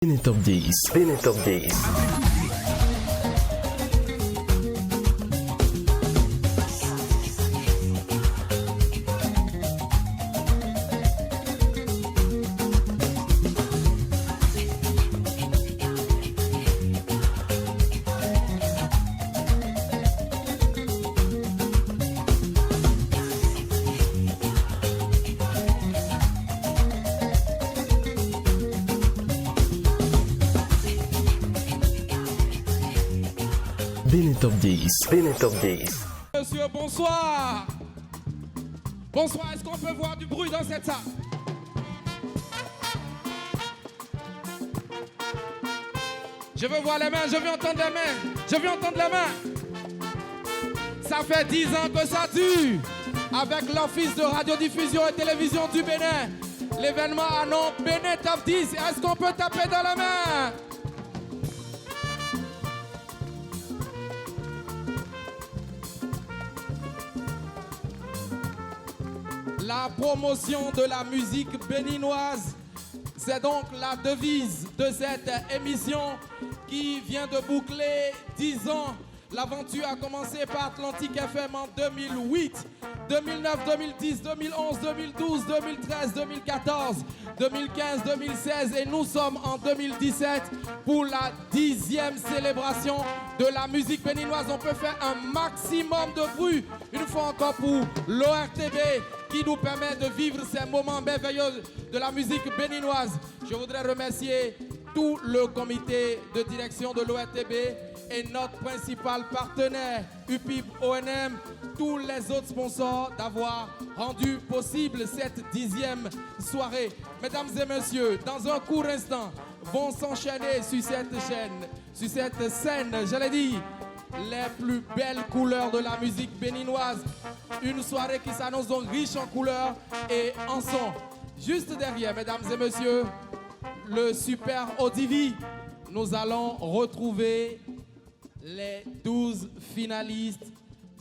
Bene Top 10. Bene Top 10. Bene Top 10. Bene Top 10. Monsieur, bonsoir. Bonsoir, est-ce qu'on peut voir du bruit dans cette salle? Je veux voir les mains, je veux entendre les mains. Je veux entendre les main. Ça fait 10 ans que ça dure. Avec l'Office de radiodiffusion et télévision du Bénin. L'événement à nom Bene Top 10. Est-ce qu'on peut taper dans la main? La promotion de la musique béninoise, c'est donc la devise de cette émission qui vient de boucler 10 ans. L'aventure a commencé par Atlantique FM en 2008, 2009, 2010, 2011, 2012, 2013, 2014, 2015, 2016 et nous sommes en 2017 pour la 10e célébration de la musique béninoise. On peut faire un maximum de bruit une fois encore pour l'ORTB qui nous permet de vivre ces moments merveilleux de la musique béninoise. Je voudrais remercier tout le comité de direction de l'ORTB et notre principal partenaire, UPIB ONM, tous les autres sponsors d'avoir rendu possible cette 10e soirée. Mesdames et messieurs, dans un court instant, vont s'enchaîner sur cette scène, j'allais dire, les plus belles couleurs de la musique béninoise. Une soirée qui s'annonce donc riche en couleurs et en son. Juste derrière, mesdames et messieurs, le Super Odivi, nous allons retrouver les 12 finalistes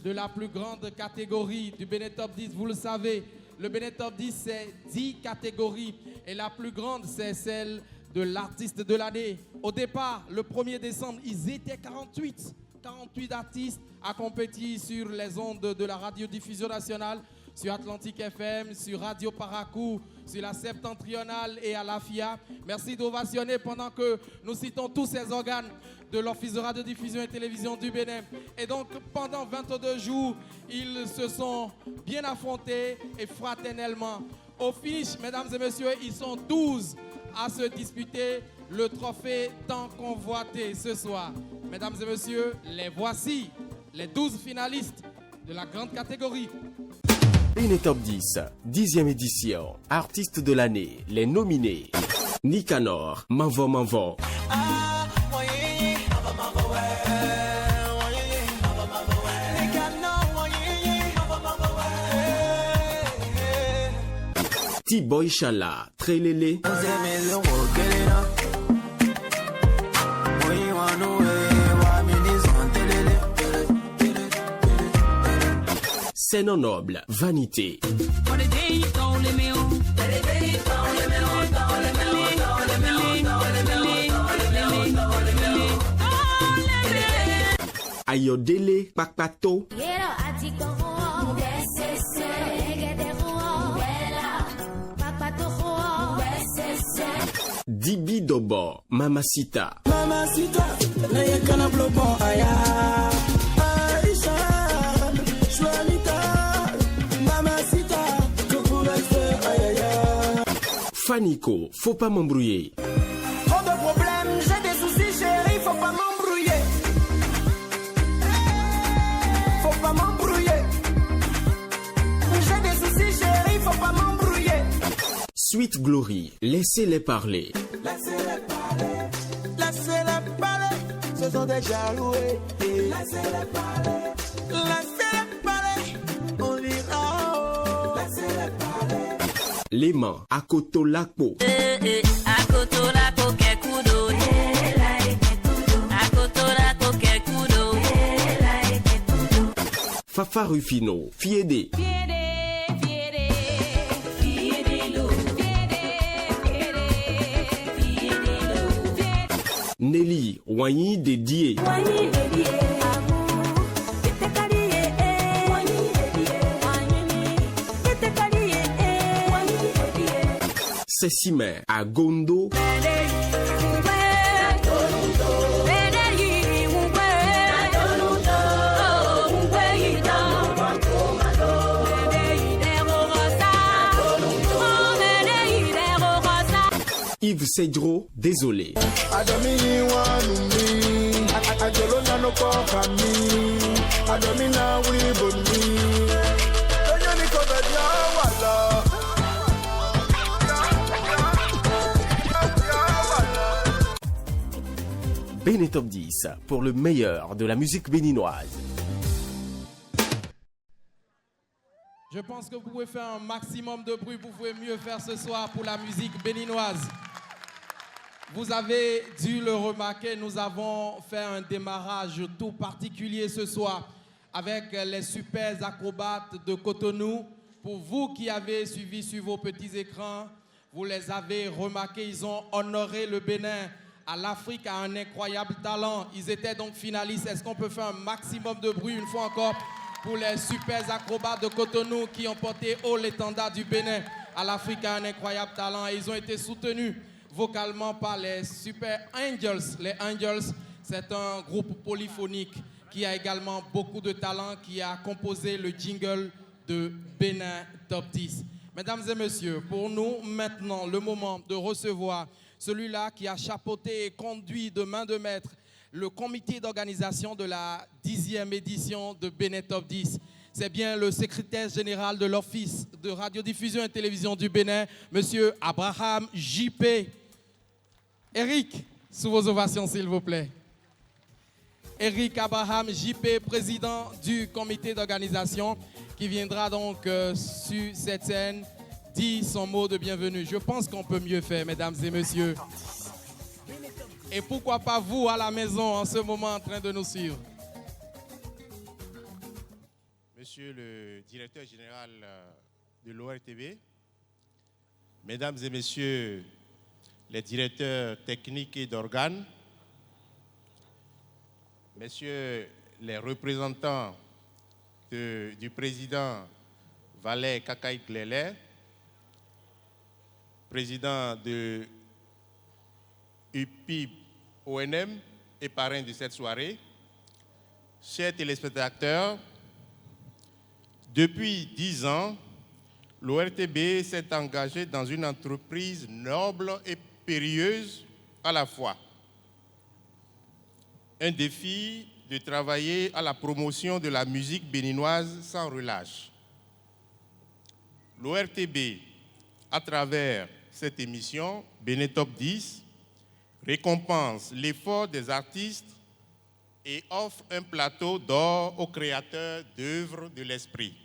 de la plus grande catégorie du Bene Top 10. Vous le savez, le Bene Top 10, c'est 10 catégories. Et la plus grande, c'est celle de l'artiste de l'année. Au départ, le 1er décembre, ils étaient 48 artistes à compétir sur les ondes de la radiodiffusion nationale, sur Atlantique FM, sur Radio Paracou, sur la Septentrionale et à l'AFIA. Merci d'ovationner pendant que nous citons tous ces organes de l'Office de radiodiffusion et télévision du Bénin. Et donc, pendant 22 jours, ils se sont bien affrontés et fraternellement. Au finish, mesdames et messieurs, ils sont 12 à se disputer le trophée tant convoité ce soir. Mesdames et messieurs, les voici, les 12 finalistes de la grande catégorie. Bene Top 10, 10e édition. Artiste de l'année, les nominés. Nicanor, Manvo Manvo. T-Boy Chala, Trelele. C'est non noble, vanité. Ayodele, Pakpato. Dibi Dobo, Mamacita. Mamacita, le kana blobo aya. Aisha, Choualita, Mamacita, que pourrais faire aya. Fanico, faut pas m'embrouiller. Trop de problèmes, j'ai des soucis chérie, faut pas m'embrouiller. Faut pas m'embrouiller. J'ai des soucis chérie, faut pas m'embrouiller. Sweet Glory, laissez-les parler. Laissez-les parler, laissez-les parler, ce sont des jaloués. Laissez-les parler, laissez-les parler, on l'ira. Laissez-les parler. Les mains à Kotolakpo. À Kotolakpo kekudo. À Kotolakpo kekudo. Fafa Rufino, Fiede. Nelly Wanyi dédié. Sessime à Gondo. Yves Cedro, désolé. Bénin Top 10 pour le meilleur de la musique béninoise. Je pense que vous pouvez faire un maximum de bruit, vous pouvez mieux faire ce soir pour la musique béninoise. Vous avez dû le remarquer, nous avons fait un démarrage tout particulier ce soir avec les super acrobates de Cotonou. Pour vous qui avez suivi sur vos petits écrans, vous les avez remarqués, ils ont honoré le Bénin. À l'Afrique a un incroyable talent. Ils étaient donc finalistes. Est-ce qu'on peut faire un maximum de bruit une fois encore pour les super acrobates de Cotonou qui ont porté haut l'étendard du Bénin? À l'Afrique a un incroyable talent et ils ont été soutenus vocalement par les Super Angels. Les Angels, c'est un groupe polyphonique qui a également beaucoup de talent, qui a composé le jingle de Bénin Top 10. Mesdames et messieurs, pour nous, maintenant, le moment de recevoir celui-là qui a chapeauté et conduit de main de maître le comité d'organisation de la 10e édition de Bénin Top 10. C'est bien le secrétaire général de l'Office de radiodiffusion et télévision du Bénin, Monsieur Abraham J.P. Eric, sous vos ovations, s'il vous plaît. Eric Abraham J.P., président du comité d'organisation, qui viendra donc sur cette scène dire son mot de bienvenue. Je pense qu'on peut mieux faire, mesdames et messieurs. Et pourquoi pas vous à la maison en ce moment en train de nous suivre. Monsieur le directeur général de l'ORTB, mesdames et messieurs les directeurs techniques et d'organes, messieurs les représentants du président Valais Kakaï Glélé, président de UPIB ONM et parrain de cette soirée, chers téléspectateurs, depuis 10 ans, l'ORTB s'est engagé dans une entreprise noble et périlleuse à la fois. Un défi de travailler à la promotion de la musique béninoise sans relâche. L'ORTB, à travers cette émission, Bénin Top 10, récompense l'effort des artistes et offre un plateau d'or aux créateurs d'œuvres de l'esprit.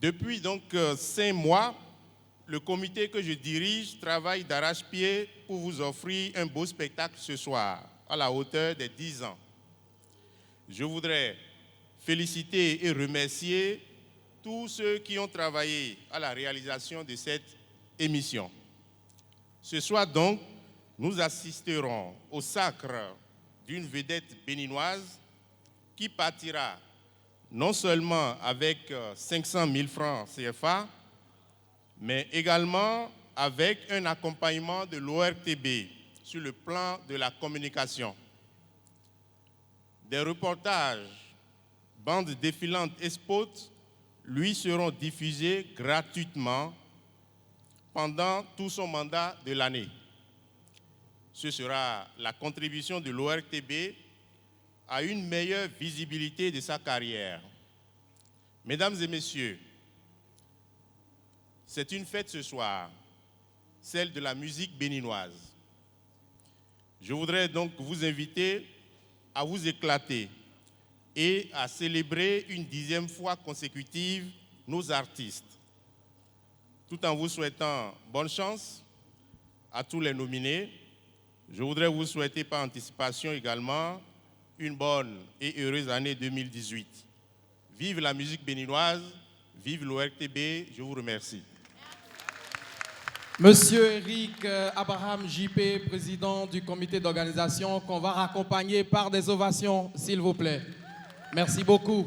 Depuis donc 5 mois, le comité que je dirige travaille d'arrache-pied pour vous offrir un beau spectacle ce soir, à la hauteur des 10 ans. Je voudrais féliciter et remercier tous ceux qui ont travaillé à la réalisation de cette émission. Ce soir donc, nous assisterons au sacre d'une vedette béninoise qui partira non seulement avec 500 000 francs CFA, mais également avec un accompagnement de l'ORTB sur le plan de la communication. Des reportages, bandes défilantes et spots lui seront diffusés gratuitement pendant tout son mandat de l'année. Ce sera la contribution de l'ORTB à une meilleure visibilité de sa carrière. Mesdames et messieurs, c'est une fête ce soir, celle de la musique béninoise. Je voudrais donc vous inviter à vous éclater et à célébrer une 10e fois consécutive nos artistes, tout en vous souhaitant bonne chance à tous les nominés. Je voudrais vous souhaiter par anticipation également une bonne et heureuse année 2018. Vive la musique béninoise, vive l'ORTB, je vous remercie. Monsieur Eric Abraham JP, président du comité d'organisation, qu'on va raccompagner par des ovations, s'il vous plaît. Merci beaucoup.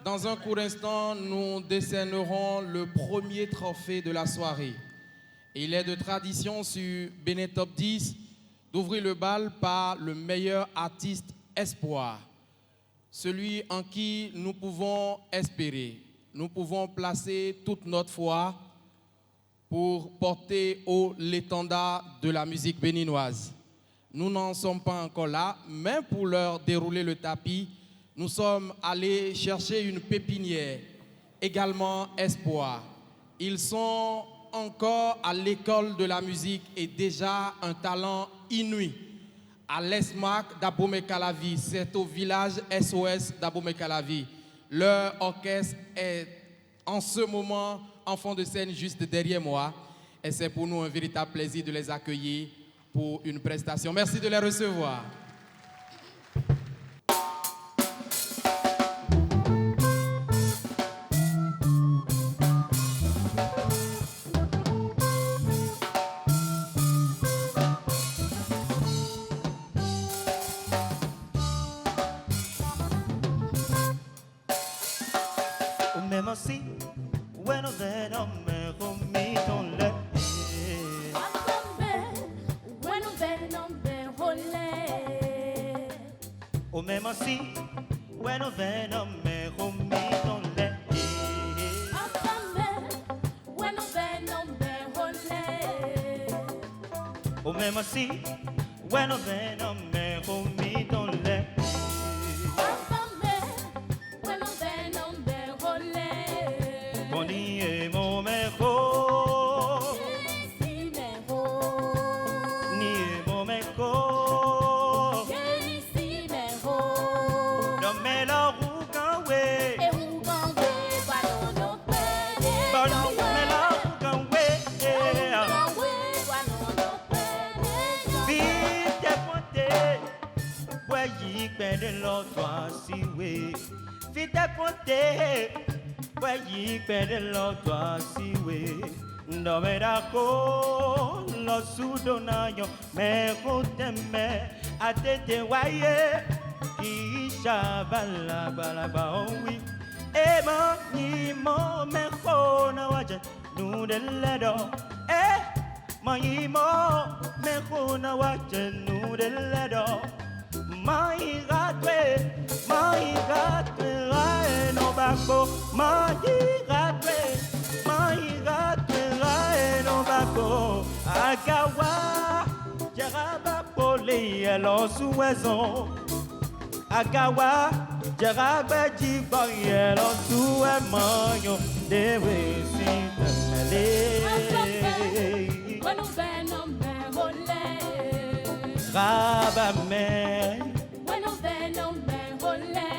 Dans un court instant, nous décernerons le premier trophée de la soirée. Il est de tradition sur Bénin Top 10 d'ouvrir le bal par le meilleur artiste espoir, celui en qui nous pouvons espérer. Nous pouvons placer toute notre foi pour porter haut l'étendard de la musique béninoise. Nous n'en sommes pas encore là, mais pour leur dérouler le tapis, nous sommes allés chercher une pépinière, également espoir. Ils sont encore à l'école de la musique et déjà un talent inouï. À l'ESMAC d'Abomey-Calavi, c'est au village SOS d'Abomey-Calavi. Leur orchestre est en ce moment en fond de scène juste derrière moi. Et c'est pour nous un véritable plaisir de les accueillir pour une prestation. Merci de les recevoir. Así, bueno de no me comito le. Bueno de no me jole. O mesmo assim, bueno de no me comito le. Bueno de no me jole. O mesmo assim, bueno de no me comito le. Vite ponte, puoi perdere l'otto siwe. Dove da co lo sudonayo me conteme a te waye kisha bala bala bawi. E mo ni mo me kona waje nu de ledo. E mo ni mo me kona waje nu de ledo. My God, I no bako. My God, I no bako. Agawa, jaraba poli elo suezon. Agawa, jaraba jiboy elo suemanyo. Dewe si temele. Rabame. Bueno de no me jole.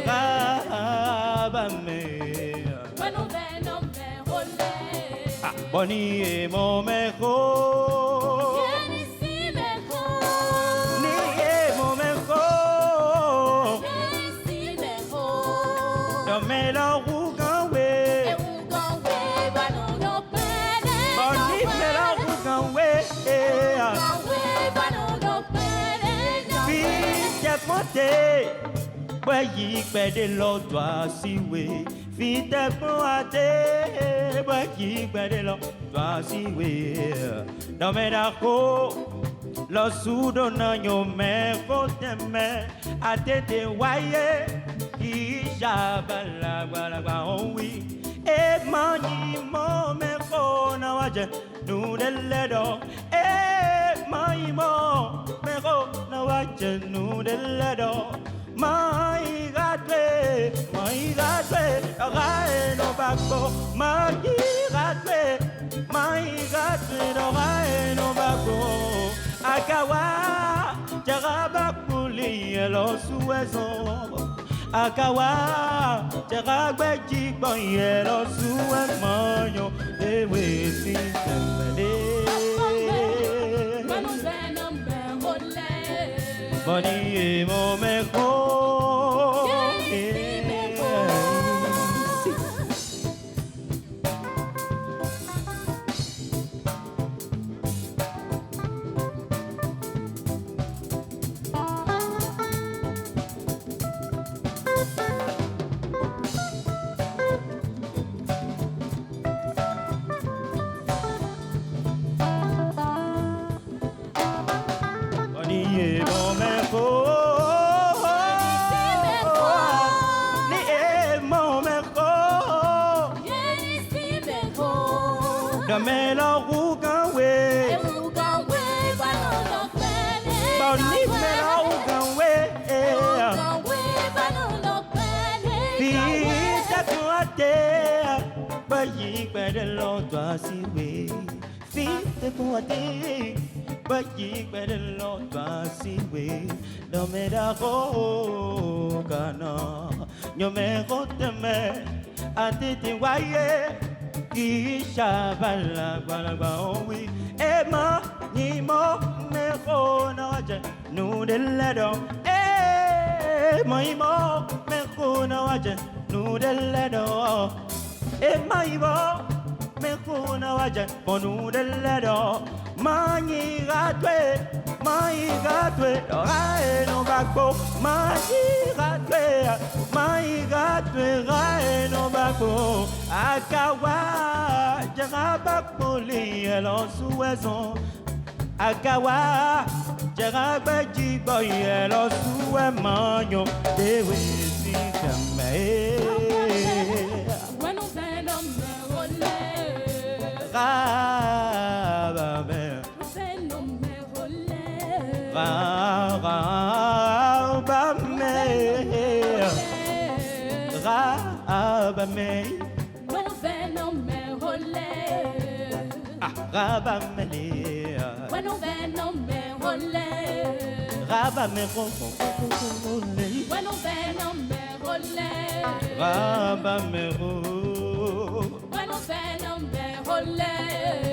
Rabame. Bueno de no me jole. Boni e mo mejor. Ni si mejor. Ni e mo mejor. Ni si mejor. No me lo jugan we. Bueno no puede. Boni me lo jugan we. Monte, boyi pede l'autre siwe. Vite poate, boyi pede l'autre siwe. No me da ko, lo sudo na yo me koteme. Atete waye, kisha bala bala ba onwi. E mani mo me kona waje nu de ledo. E mani mo me kona waje nu de ledo. My God, I no bako. My God, no bako. Akawa, jarabakuli elo suezon. Akawa, jarabaki boy elo suemanyo. Dewe si temele. Boni e mo mejor. Dame la rouganwe. E uganwe banana pene. Boni me la rouganwe. Uganwe banana pene. Fita tuate. Bayi pede lo tua siwe. Fita tuate. Bayi pede lo tua siwe. Dame la rougana. Nyome roteme. Atiti waye. Kisha bala bala baoui. Ema nimo me konaje. Nu de ledo. Ema imo me konaje. Nu de ledo. Ema imo me konaje. Nu de ledo. Mani gatwe. Mai gatwe. Rae no bakbo. Mani gatwe. Mai gatwe. Rae no bakbo. Akawa, jarabak moli elon souezon. Akawa, jarabak jiboy elon soué manyo. Dewe si kame. When on venom me role. Rabame, Venom me role. rabame, rabame, When venom me role. rabame, When on venom me role. rabame, When on venom me role. rabame, When on venom me role.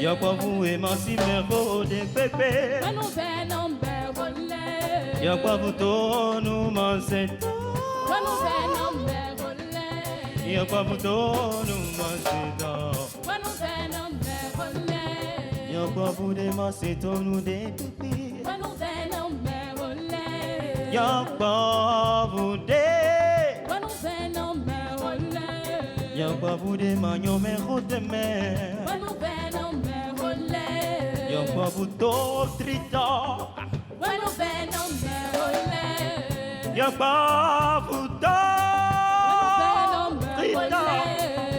y'a pas vous émanciper des bébés. When on venom me role. Y'a pas vous nous manger. When on venom me role. Y'a pas vous nous manger. When on venom me role. Y'a pas vous démasser nous des pipis. When on venom me role. Y'a pas vous dé. When on venom me role. Y'a pas vous des manions mais route mer. When on venom me role. Y'a pas vous trita. When on venom me role. Y'a pas vous trita.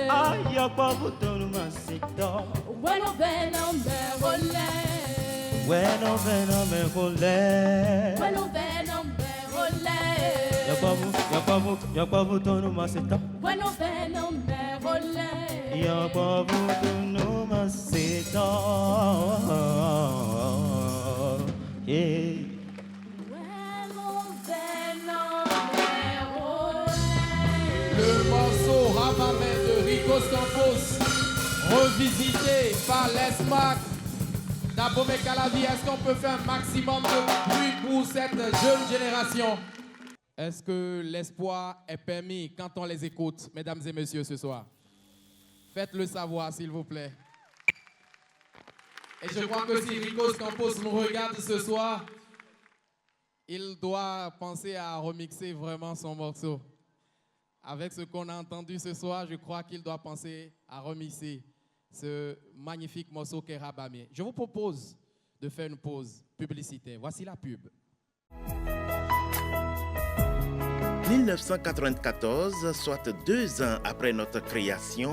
Ah, y'a pas vous nous manger. When on venom me role. Bueno, bueno, me volé. When on venom me role. Y'a pas vous, nous m'asseta. When on venom me role. Y'a pas vous, nous m'asseta. Yeah. When on venom me role. Le morceau Rabame de Ricos Campos, revisité par l'ESMAC d'Abomey Calavi. Est-ce qu'on peut faire un maximum de bruit pour cette jeune génération? Est-ce que l'espoir est permis quand on les écoute, mesdames et messieurs, ce soir? Faites-le savoir, s'il vous plaît. Et je crois que si Ricos Campos nous regarde ce soir, il doit penser à remixer vraiment son morceau. Avec ce qu'on a entendu ce soir, je crois qu'il doit penser à remixer ce magnifique morceau qu'est Rabame. Je vous propose de faire une pause publicitaire. Voici la pub. 1994, soit 2 ans après notre création,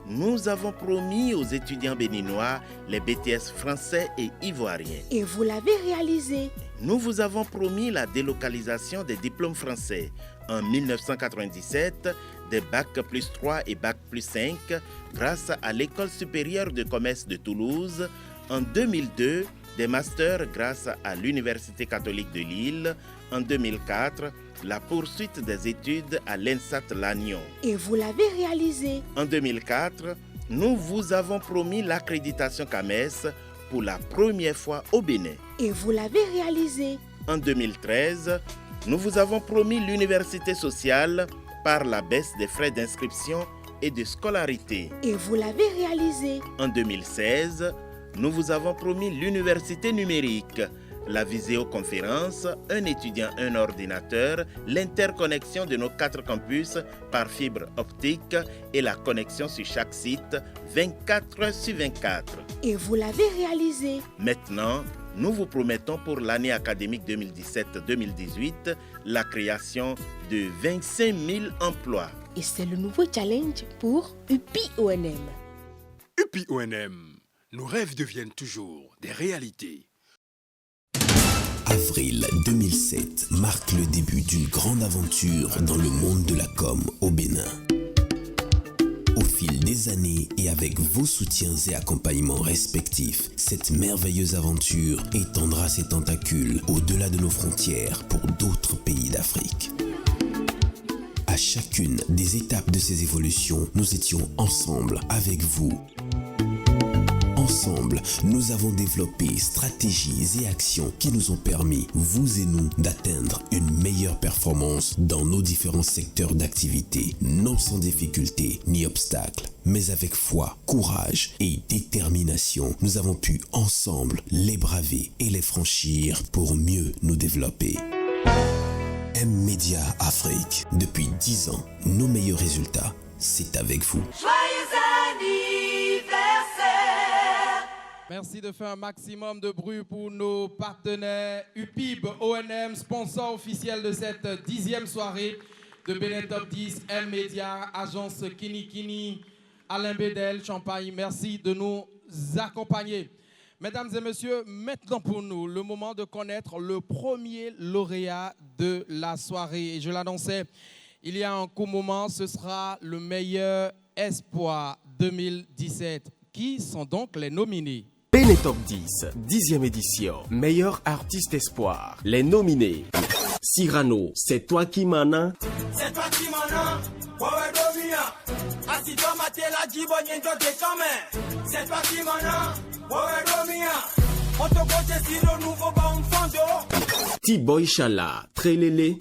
nous avons promis aux étudiants béninois les BTS français et ivoiriens. Et vous l'avez réalisé. Nous vous avons promis la délocalisation des diplômes français. En 1997, des Bac plus 3 et Bac plus 5 grâce à l'École supérieure de commerce de Toulouse. En 2002, des masters grâce à l'Université catholique de Lille. En 2004, la poursuite des études à l'ENSAT Lannion. Et vous l'avez réalisé. En 2004, nous vous avons promis l'accréditation CAMES pour la première fois au Bénin. Et vous l'avez réalisé. En 2013, nous vous avons promis l'université sociale par la baisse des frais d'inscription et de scolarité. Et vous l'avez réalisé. En 2016, nous vous avons promis l'université numérique, la visioconférence, un étudiant, un ordinateur, l'interconnexion de nos 4 campus par fibre optique et la connexion sur chaque site 24 heures sur 24. Et vous l'avez réalisé. Maintenant, nous vous promettons pour l'année académique 2017-2018 la création de 25 000 emplois. Et c'est le nouveau challenge pour UPI-ONM. Depuis ONM, nos rêves deviennent toujours des réalités. Avril 2007 marque le début d'une grande aventure dans le monde de la com au Bénin. Au fil des années et avec vos soutiens et accompagnements respectifs, cette merveilleuse aventure étendra ses tentacules au-delà de nos frontières pour d'autres pays d'Afrique. À chacune des étapes de ces évolutions, nous étions ensemble avec vous. Ensemble, nous avons développé stratégies et actions qui nous ont permis, vous et nous, d'atteindre une meilleure performance dans nos différents secteurs d'activité, non sans difficulté ni obstacles. Mais avec foi, courage et détermination, nous avons pu ensemble les braver et les franchir pour mieux nous développer. M-Media Afrique, depuis 10 ans, nos meilleurs résultats, c'est avec vous. Merci de faire un maximum de bruit pour nos partenaires UPIB, ONM, sponsor officiel de cette 10e soirée de Bénin Top 10, M-Media, agence Kini Kini, Alain Bédel, Champagne. Merci de nous accompagner. Mesdames et messieurs, maintenant pour nous, le moment de connaître le premier lauréat de la soirée. Et je l'annonçais il y a un court moment, ce sera le meilleur espoir 2017. Qui sont donc les nominés? Bénin Top 10, 10e édition, meilleur artiste espoir. Les nominés: Cyrano, c'est toi qui m'en as. C'est toi qui m'en as. Ouais, Domia. Assis dans ma télé, dis bon, y'a de quand c'est toi qui m'en as. Ouais, Domia. On te compte si le nouveau bon fondo. T-Boy Chala, Trélélé.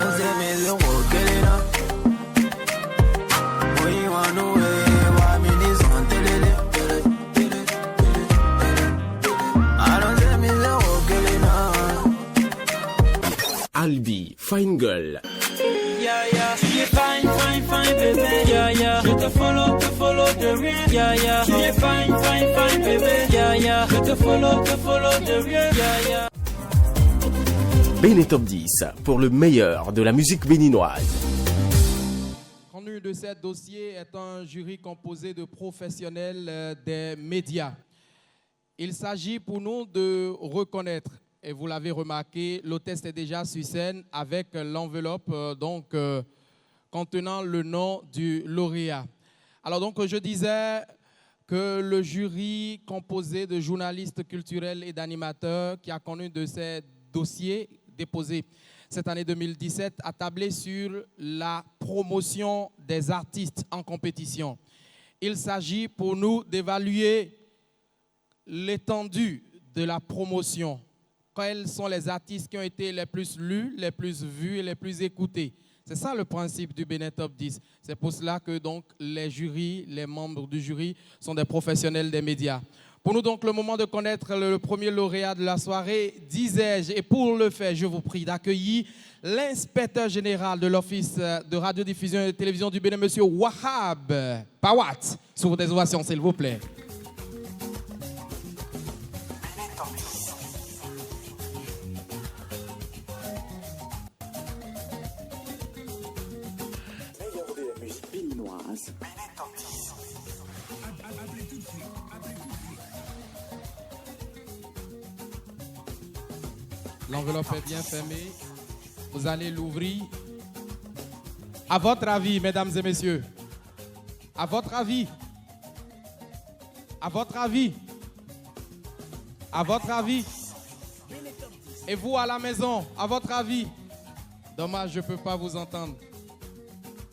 Albi, Fine Girl. Yeah, yeah, tu es fine, fine, fine, bébé. Yeah, yeah, je te follow de rien. Yeah, yeah, tu es fine, fine, fine, bébé. Yeah, yeah, je te follow de rien. Yeah, yeah. Bénin Top 10 pour le meilleur de la musique béninoise. Contenu de ce dossier est un jury composé de professionnels des médias. Il s'agit pour nous de reconnaître. Et vous l'avez remarqué, l'hôtesse est déjà sur scène avec l'enveloppe contenant le nom du lauréat. Alors donc, je disais que le jury composé de journalistes culturels et d'animateurs qui a connu de ces dossiers déposés cette année 2017 a tablé sur la promotion des artistes en compétition. Il s'agit pour nous d'évaluer l'étendue de la promotion. Quels sont les artistes qui ont été les plus lus, les plus vus et les plus écoutés. C'est ça le principe du Bénin Top 10. C'est pour cela que donc, les jurys, les membres du jury sont des professionnels des médias. Pour nous donc le moment de connaître le premier lauréat de la soirée, disais-je, et pour le faire, je vous prie d'accueillir l'inspecteur général de l'Office de radiodiffusion et de télévision du Bénin, M. Wahab Pawat. Sous des ovations, s'il vous plaît. L'enveloppe est bien fermée. Vous allez l'ouvrir. À votre avis, mesdames et messieurs, à votre avis, à votre avis, à votre avis, et vous à la maison, à votre avis, dommage, je ne peux pas vous entendre.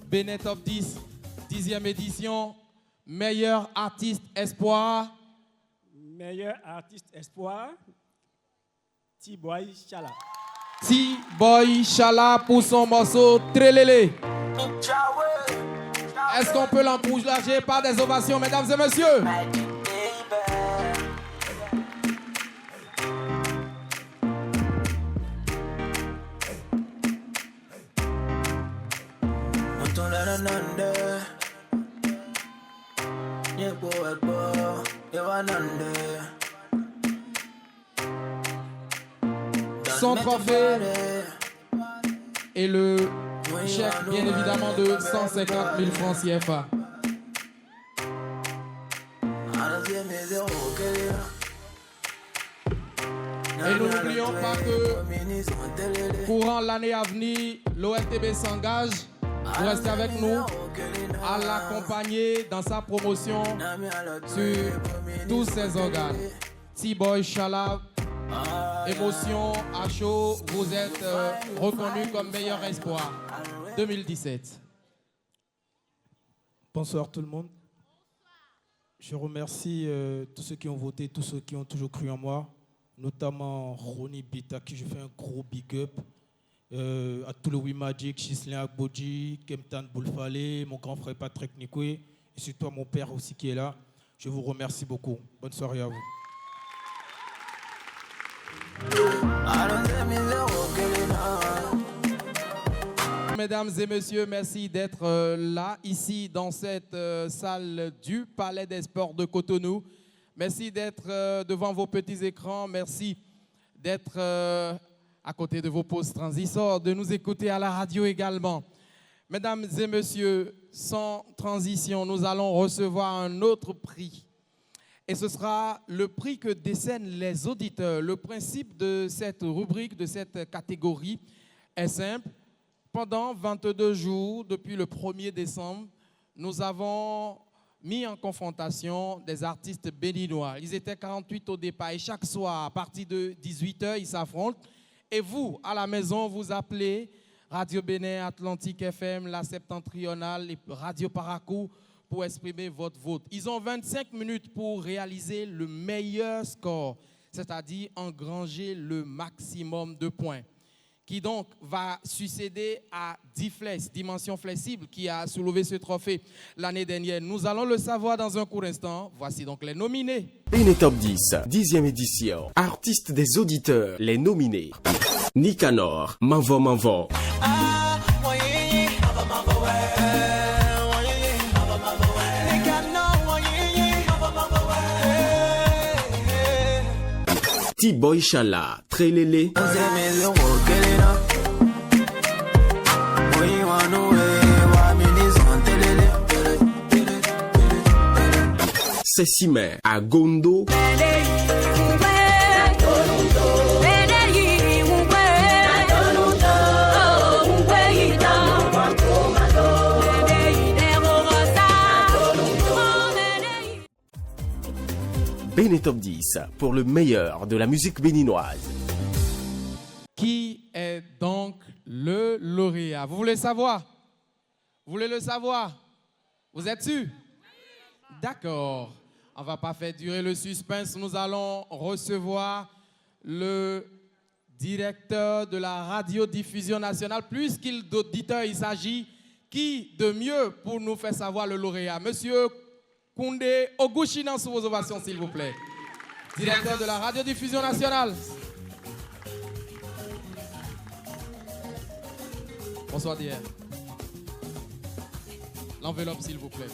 Bénin Top 10, 10e édition, meilleur artiste espoir. Meilleur artiste espoir, T-Boy Chala. T-Boy Chala pour son morceau Trélélé. Est-ce qu'on peut l'encourager par des ovations, mesdames et messieurs? Son trophée et le chèque, bien évidemment, de 150 000 francs CFA. Et nous n'oublions pas que courant l'année à venir, l'OLTB s'engage pour rester avec nous, à l'accompagner dans sa promotion sur tous ses organes. T-Boy Chala, émotion à chaud, vous êtes reconnu comme meilleur espoir 2017. Bonsoir tout le monde. Je remercie tous ceux qui ont voté, tous ceux qui ont toujours cru en moi, notamment Ronnie Beat, à qui je fais un gros big up, à tout le We Magic, Chislin Akbodji, Kemtan Boulfale, mon grand frère Patrick Nikwe, et surtout mon père aussi qui est là. Je vous remercie beaucoup. Bonne soirée à vous. Mesdames et messieurs, merci d'être là, ici, dans cette salle du Palais des Sports de Cotonou. Merci d'être devant vos petits écrans. Merci d'être à côté de vos postes transistors, de nous écouter à la radio également. Mesdames et messieurs, sans transition, nous allons recevoir un autre prix. Et ce sera le prix que décernent les auditeurs. Le principe de cette rubrique, de cette catégorie, est simple. Pendant 22 jours, depuis le 1er décembre, nous avons mis en confrontation des artistes béninois. Ils étaient 48 au départ et chaque soir, à partir de 18h, ils s'affrontent. Et vous, à la maison, vous appelez Radio Bénin, Atlantique FM, la Septentrionale et Radio Paracou pour exprimer votre vote. Ils ont 25 minutes pour réaliser le meilleur score, c'est-à-dire engranger le maximum de points, qui donc va succéder à Diflex, Dimension Flexible, qui a soulevé ce trophée l'année dernière. Nous allons le savoir dans un court instant. Voici donc les nominés. Bénin Top 10, 10e édition. Artistes des auditeurs, les nominés. Nicanor, Manvo Manvo. T-Boy Chala, Trelele. Sessime, Agondo. Bénin Top 10 pour le meilleur de la musique béninoise. Qui est donc le lauréat? Vous voulez savoir? Vous voulez le savoir? Vous êtes sûr? D'accord. On ne va pas faire durer le suspense. Nous allons recevoir le directeur de la radiodiffusion nationale. Plus qu'il d'auditeur, il s'agit. Qui de mieux pour nous faire savoir le lauréat? Monsieur Koundé Ogouchinan, sous vos ovations, s'il vous plaît. Directeur de la radiodiffusion nationale. Bonsoir, DR. L'enveloppe, s'il vous plaît.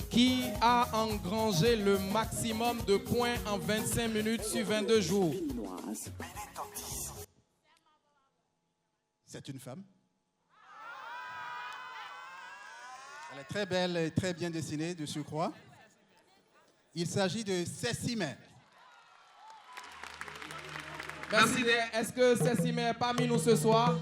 Qui a engrangé le maximum de points en 25 minutes sur 22 jours? C'est une femme. Elle est très belle et très bien dessinée de surcroît. Il s'agit de Sessime. Merci. Est-ce que Sessime est parmi nous ce soir?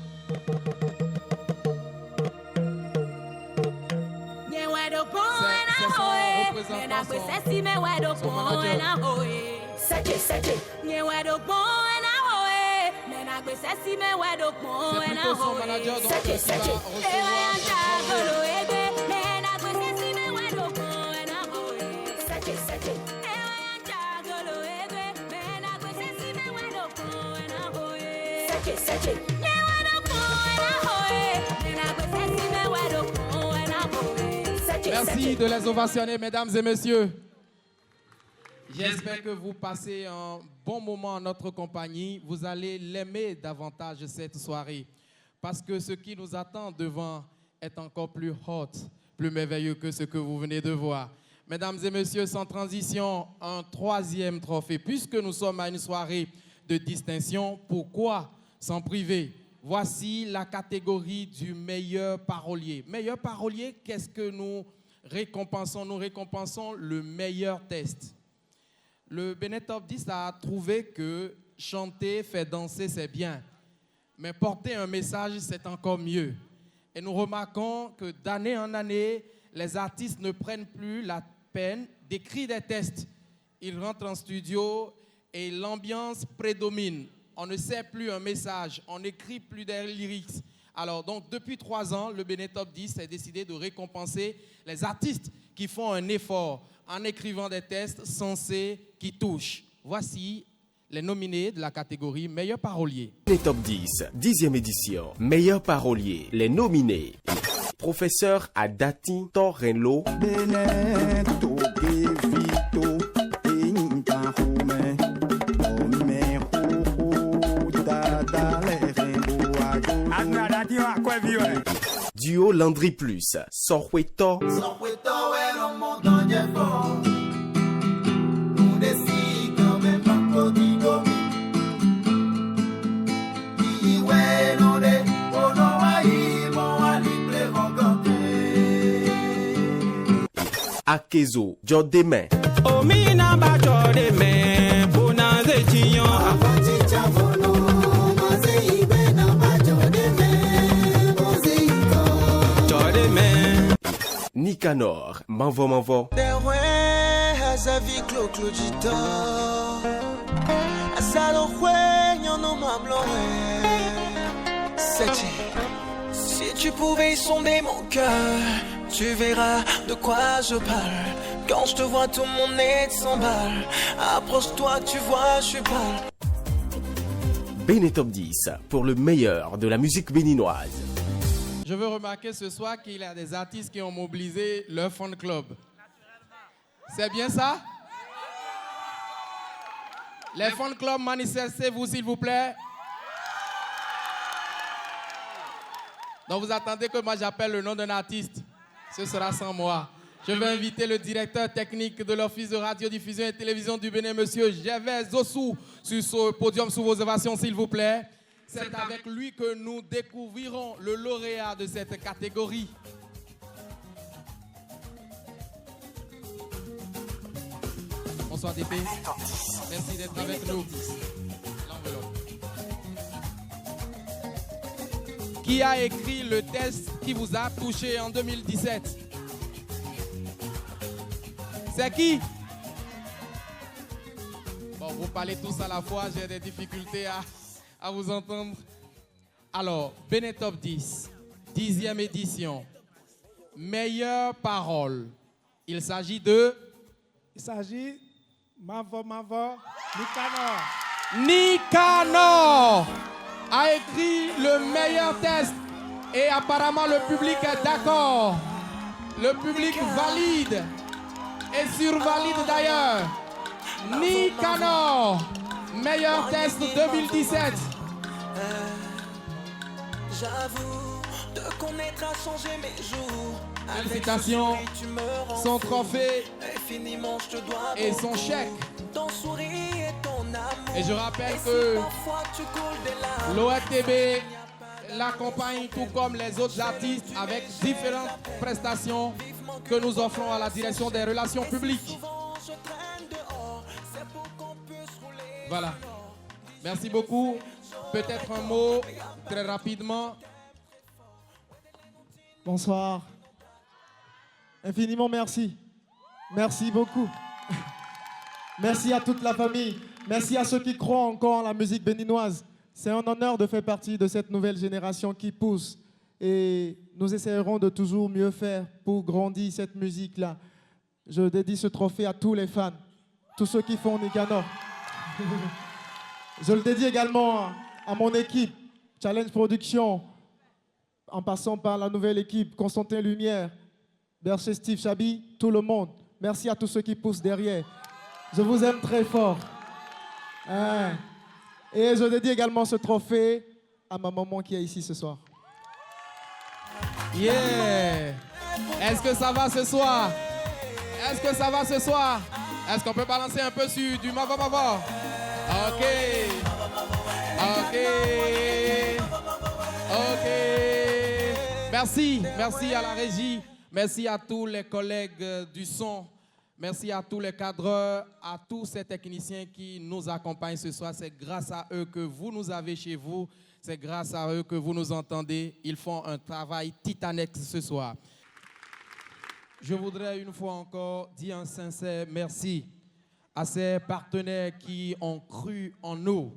C'est son représentant, c'est plutôt son manager, donc qui va recevoir Merci de les ovationner, mesdames et messieurs. J'espère que vous passez un bon moment en notre compagnie. Vous allez l'aimer davantage cette soirée. Parce que ce qui nous attend devant est encore plus hot, plus merveilleux que ce que vous venez de voir. Mesdames et messieurs, sans transition, un troisième trophée. Puisque nous sommes à une soirée de distinction. Pourquoi s'en priver? Voici la catégorie du meilleur parolier. Meilleur parolier, qu'est-ce que nous récompensons? Nous récompensons le meilleur test. Le Bénin Top 10 a trouvé que chanter, faire danser, c'est bien. Mais porter un message, c'est encore mieux. Et nous remarquons que d'année en année, les artistes ne prennent plus la peine d'écrire des tests. Ils rentrent en studio et l'ambiance prédomine. On ne sait plus un message, on n'écrit plus des lyrics. Alors donc depuis 3 ans, le Bénin Top 10 a décidé de récompenser les artistes qui font un effort en écrivant des tests sensés qui touchent. Voici les nominés de la catégorie meilleur parolier. Les Top 10, 10e édition. Meilleur parolier. Les nominés. Professeur Adati Torrenlo. Duo Landry Plus. Sorweto. Akezo, Jodeme. Omina ba Jodeme, Bonaze Chignon. Jodeme. Nicanor, Manvo. Si tu pouvais sonder mon cœur, tu verras de quoi je parle. Quand je te vois, tout mon nez s'emballe. Approche-toi, tu vois, je suis pâle. Bénin Top 10 pour le meilleur de la musique béninoise. Je veux remarquer ce soir qu'il y a des artistes qui ont mobilisé leur fan club. C'est bien ça? Les fan clubs, manifestez-vous s'il vous plaît. Donc vous attendez que moi j'appelle le nom d'un artiste. Ce sera sans moi. Je vais inviter le directeur technique de l'Office de radiodiffusion et télévision du Bénin, monsieur Gervais Zossou, sur ce podium sous vos ovations, s'il vous plaît. C'est avec lui que nous découvrirons le lauréat de cette catégorie. Bonsoir DP. Merci d'être avec nous. L'enveloppe. Qui a écrit le test qui vous a touché en 2017? C'est qui? Bon, vous parlez tous à la fois, j'ai des difficultés à vous entendre. Alors, Bénin Top 10, 10e édition. Meilleure parole. Il s'agit de... Il s'agit Mavo, Nicanor. Nicanor a écrit le meilleur test et apparemment le public est d'accord. Le public valide et survalide d'ailleurs. Nicanor, meilleur test 2017. J'avoue, te connaître a changé mes jours. Félicitations, son trophée et son chèque. Et je rappelle que l'ORTB l'accompagne tout comme les autres artistes avec différentes prestations que nous offrons à la direction des relations publiques. Voilà. Merci beaucoup. Peut-être un mot très rapidement. Bonsoir. Infiniment merci. Merci beaucoup. Merci à toute la famille. Merci à ceux qui croient encore en la musique béninoise. C'est un honneur de faire partie de cette nouvelle génération qui pousse. Et nous essaierons de toujours mieux faire pour grandir cette musique-là. Je dédie ce trophée à tous les fans, tous ceux qui font Nicanor. Je le dédie également à mon équipe, Challenge Production, en passant par la nouvelle équipe, Constantin Lumière, Berger Steve Chabi, tout le monde. Merci à tous ceux qui poussent derrière. Je vous aime très fort. Et je dédie également ce trophée à ma maman qui est ici ce soir. Yeah! Est-ce que ça va ce soir? Est-ce que ça va ce soir? Est-ce qu'on peut balancer un peu sur du Mavo? Ok. Ok. Merci à la régie. Merci à tous les collègues du son. Merci à tous les cadreurs, à tous ces techniciens qui nous accompagnent ce soir. C'est grâce à eux que vous nous avez chez vous. C'est grâce à eux que vous nous entendez. Ils font un travail titanesque ce soir. Je voudrais une fois encore dire un sincère merci à ces partenaires qui ont cru en nous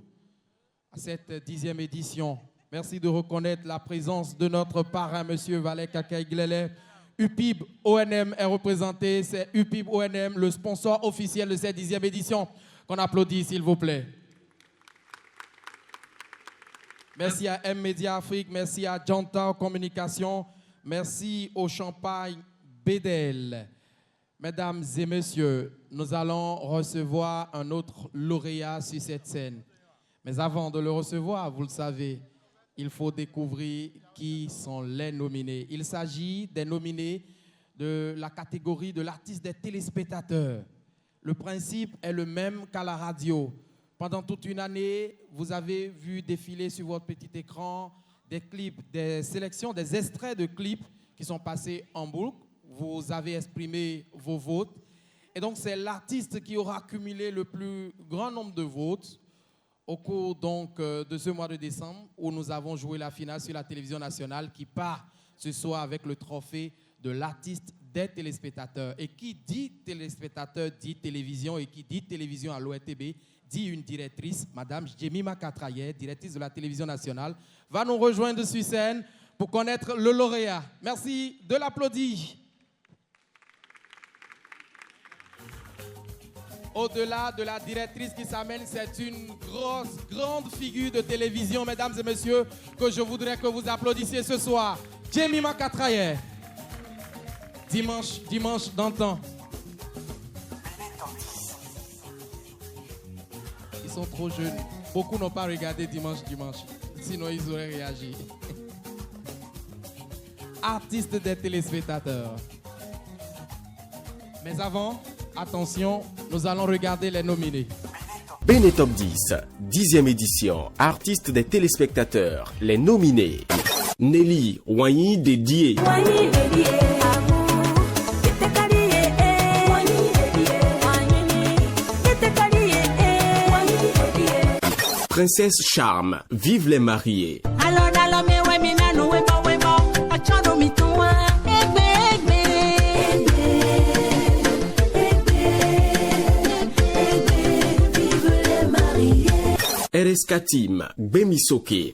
à cette 10e édition. Merci de reconnaître la présence de notre parrain, M. Valek Akaïglele. UPIB ONM est représenté. C'est UPIB ONM, le sponsor officiel de cette 10e édition. Qu'on applaudit, s'il vous plaît. Merci à M-Media Afrique. Merci à Janta Communication. Merci au Champagne Bédel. Mesdames et messieurs, nous allons recevoir un autre lauréat sur cette scène. Mais avant de le recevoir, vous le savez, il faut découvrir qui sont les nominés. Il s'agit des nominés de la catégorie de l'artiste des téléspectateurs. Le principe est le même qu'à la radio. Pendant toute une année, vous avez vu défiler sur votre petit écran des clips, des sélections, des extraits de clips qui sont passés en boucle. Vous avez exprimé vos votes. Et donc, c'est l'artiste qui aura cumulé le plus grand nombre de votes au cours donc, de ce mois de décembre où nous avons joué la finale sur la télévision nationale qui part ce soir avec le trophée de l'artiste des téléspectateurs. Et qui dit téléspectateur dit télévision et qui dit télévision à l'ORTB dit une directrice, Madame Jemima Katraye, directrice de la télévision nationale, va nous rejoindre sur scène pour connaître le lauréat. Merci de l'applaudir. Au-delà de la directrice qui s'amène, c'est une grande figure de télévision, mesdames et messieurs, que je voudrais que vous applaudissiez ce soir. Jemima Katraye. Dimanche d'antan. Ils sont trop jeunes. Beaucoup n'ont pas regardé dimanche. Sinon, ils auraient réagi. Artiste des téléspectateurs. Mais avant, attention, nous allons regarder les nominés. Béné Top 10, 10e édition, artiste des téléspectateurs, les nominés. Nelly Wanyi Dédié. Princesse Charme, vive les mariés. RSK Team, Gbemi Soke.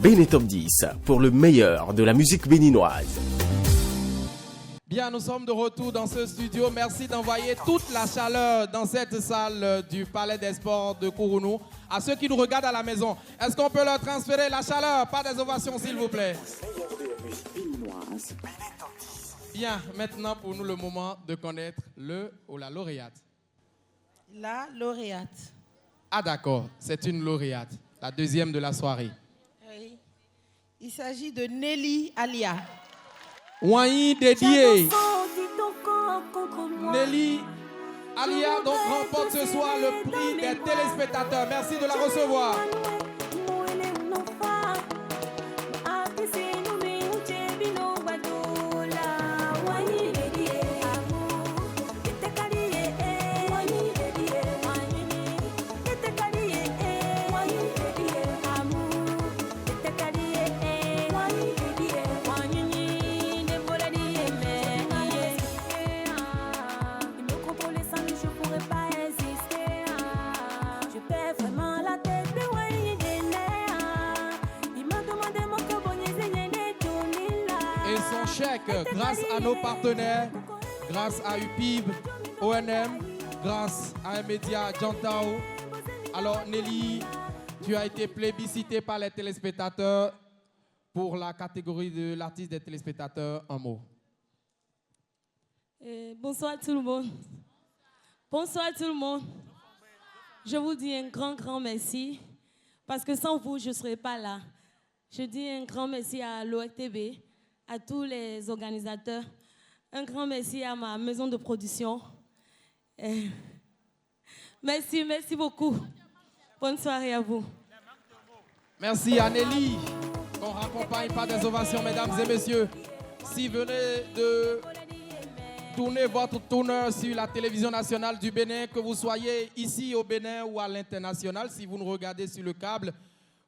Béné Top 10 pour le meilleur de la musique béninoise. Bien, nous sommes de retour dans ce studio. Merci d'envoyer toute la chaleur dans cette salle du Palais des Sports de Kourounou. À ceux qui nous regardent à la maison, est-ce qu'on peut leur transférer la chaleur? Pas des ovations, s'il vous plaît. Bien, maintenant pour nous le moment de connaître le ou la lauréate. La lauréate. Ah d'accord, c'est une lauréate, la deuxième de la soirée. Oui. Il s'agit de Nelly Alia. Wanyi Dédié. Nelly Alia donc remporte ce soir le prix des téléspectateurs. Merci de la recevoir. Grâce à nos partenaires, grâce à UPIB, ONM, grâce à M-Media, Jantao. Alors Nelly, tu as été plébiscitée par les téléspectateurs pour la catégorie de l'artiste des téléspectateurs. Un mot. Bonsoir tout le monde. Bonsoir tout le monde. Je vous dis un grand merci parce que sans vous, je ne serais pas là. Je dis un grand merci à l'ORTB, à tous les organisateurs. Un grand merci à ma maison de production. Merci beaucoup. Bonne soirée à vous. Merci Anélie, qu'on ne raccompagne pas des ovations, mesdames et messieurs. Si vous venez de tourner votre tourneur sur la télévision nationale du Bénin, que vous soyez ici au Bénin ou à l'international, si vous nous regardez sur le câble,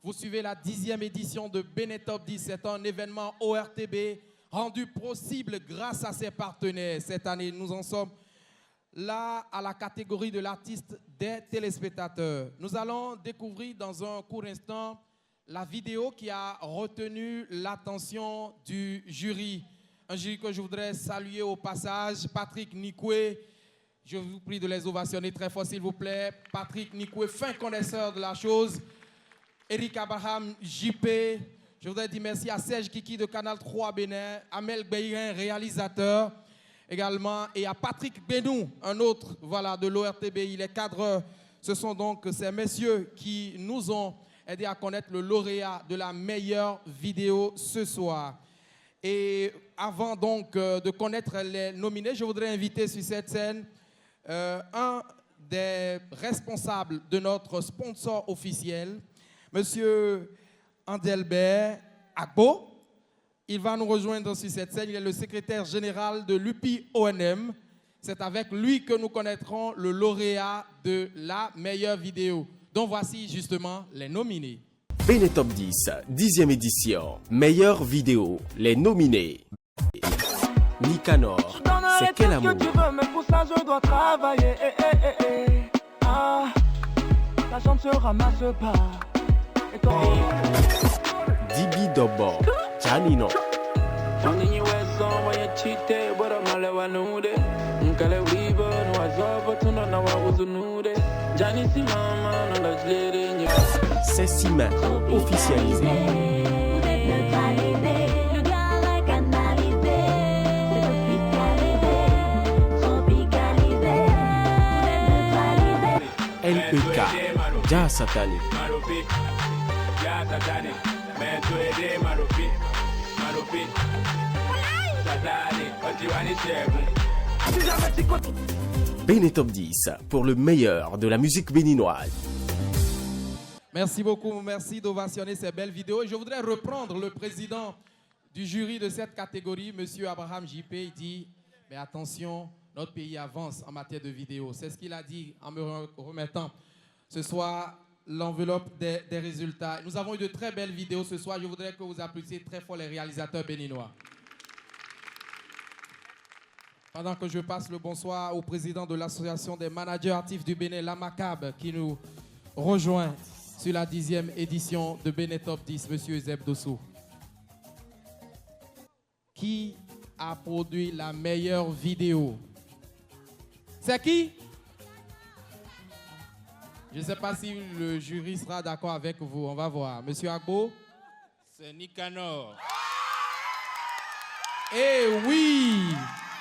vous suivez la 10e édition de Bénin Top 10. C'est un événement ORTB rendu possible grâce à ses partenaires. Cette année, nous en sommes là à la catégorie de l'artiste des téléspectateurs. Nous allons découvrir dans un court instant la vidéo qui a retenu l'attention du jury. Un jury que je voudrais saluer au passage, Patrick Nikwe. Je vous prie de les ovationner très fort, s'il vous plaît. Patrick Nikwe, fin connaisseur de la chose. Eric Abraham, JP. Je voudrais dire merci à Serge Kiki de Canal 3 Bénin, Amel Beyrin, réalisateur également, et à Patrick Benou, un autre de l'ORTB, il est cadreur. Ce sont donc ces messieurs qui nous ont aidé à connaître le lauréat de la meilleure vidéo ce soir. Et avant donc de connaître les nominés, je voudrais inviter sur cette scène un des responsables de notre sponsor officiel, Monsieur Andelbert Agbo. Il va nous rejoindre sur cette scène. Il est le secrétaire général de l'UPI ONM. C'est avec lui que nous connaîtrons le lauréat de la meilleure vidéo. Donc voici justement les nominés. Bénin Top 10, 10e édition. Meilleure vidéo. Les nominés. Nicanor, c'est quel amour? Que tu veux, mais pour ça je dois travailler. Ah, la chance se ramasse pas. Dibi Dobo, Janino. C'est Sima, officialisé. LEK, Ja Satani. Bénin Top 10 pour le meilleur de la musique béninoise. Merci beaucoup, merci d'ovationner ces belles vidéos. Et je voudrais reprendre le président du jury de cette catégorie, M. Abraham JP. Il dit, mais attention, notre pays avance en matière de vidéos. C'est ce qu'il a dit en me remettant ce soir l'enveloppe des résultats. Nous avons eu de très belles vidéos ce soir. Je voudrais que vous applaudissiez très fort les réalisateurs béninois. Pendant que je passe le bonsoir au président de l'association des managers actifs du Bénin, l'AMACAB, qui nous rejoint sur la 10e édition de Bénin Top 10, M. Zeb Dossou. Qui a produit la meilleure vidéo? C'est qui? Je ne sais pas si le jury sera d'accord avec vous. On va voir. Monsieur Agbo? C'est Nicanor. Eh oui!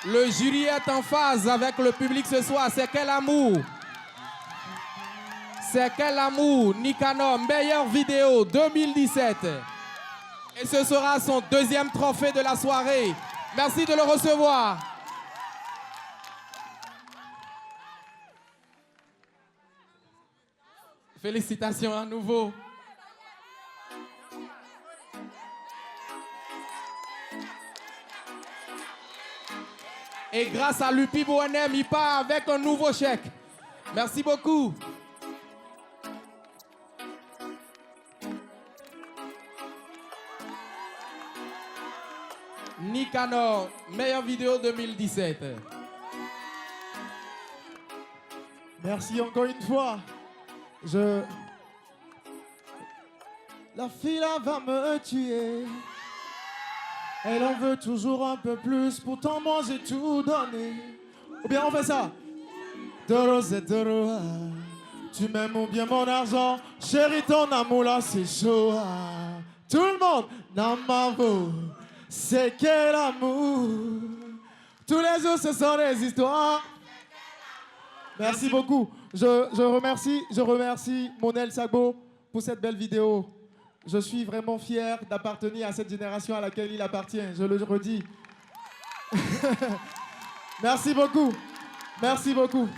Le jury est en phase avec le public ce soir. C'est quel amour? C'est quel amour? Nicanor, meilleure vidéo 2017. Et ce sera son deuxième trophée de la soirée. Merci de le recevoir. Félicitations à nouveau. Et grâce à l'UPI ONM, il part avec un nouveau chèque. Merci beaucoup. Nicanor, meilleure vidéo 2017. Merci encore une fois. La fille là va me tuer. Elle en veut toujours un peu plus. Pourtant moi j'ai tout donné. Ou bien on fait ça. Doro c'est doro. Tu m'aimes ou bien mon argent. Chérie ton amour là c'est chaud. Tout le monde Namavo. C'est quel amour. Tous les jours ce sont des histoires. Merci beaucoup. Je remercie Monel Sagbo pour cette belle vidéo. Je suis vraiment fier d'appartenir à cette génération à laquelle il appartient, je le redis. Merci beaucoup. Merci beaucoup.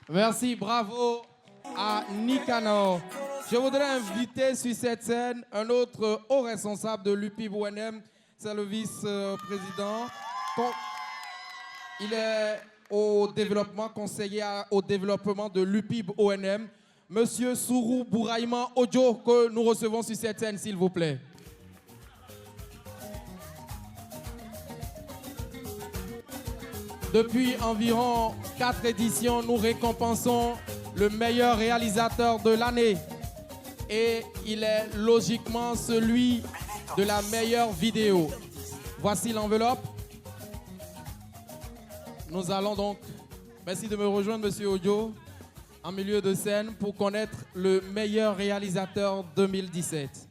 Merci, bravo à Nicanor. Je voudrais inviter sur cette scène un autre haut responsable de l'UPIB-ONM, c'est le vice-président. Il est au développement, conseiller au développement de l'UPIB-ONM, Monsieur Sourou Bouraïman Ojo, que nous recevons sur cette scène, s'il vous plaît. Depuis environ 4 éditions, nous récompensons le meilleur réalisateur de l'année. Et il est logiquement celui de la meilleure vidéo. Voici l'enveloppe. Nous allons donc, merci de me rejoindre, Monsieur Ojo, en milieu de scène pour connaître le meilleur réalisateur 2017.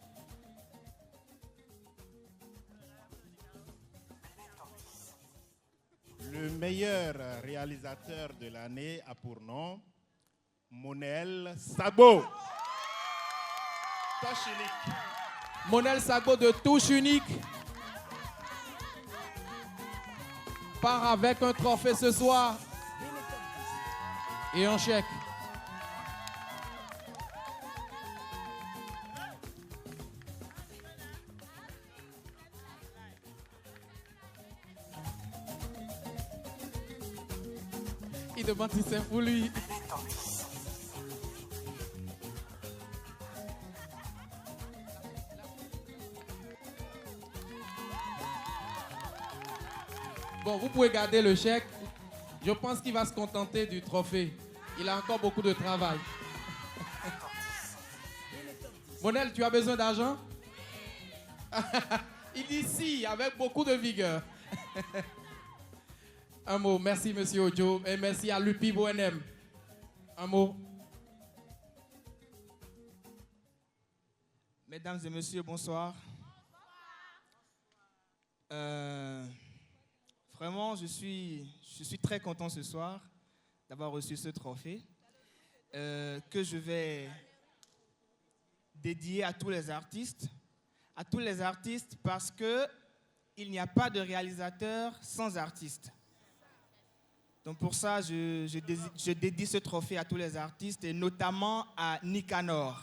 Le meilleur réalisateur de l'année a pour nom Monel Sagbo. Touche unique. Monel Sagbo de Touche unique part avec un trophée ce soir et un chèque. Il demande si c'est pour lui. Bon, vous pouvez garder le chèque. Je pense qu'il va se contenter du trophée. Il a encore beaucoup de travail. Monel, tu as besoin d'argent? Il dit si, avec beaucoup de vigueur. Un mot, merci Monsieur Ojo et merci à l'UPIB-ONM. Un mot. Mesdames et messieurs, bonsoir. Vraiment, je suis très content ce soir d'avoir reçu ce trophée que je vais dédier à tous les artistes. À tous les artistes parce qu'il n'y a pas de réalisateur sans artiste. Donc pour ça, je dédie ce trophée à tous les artistes et notamment à Nicanor.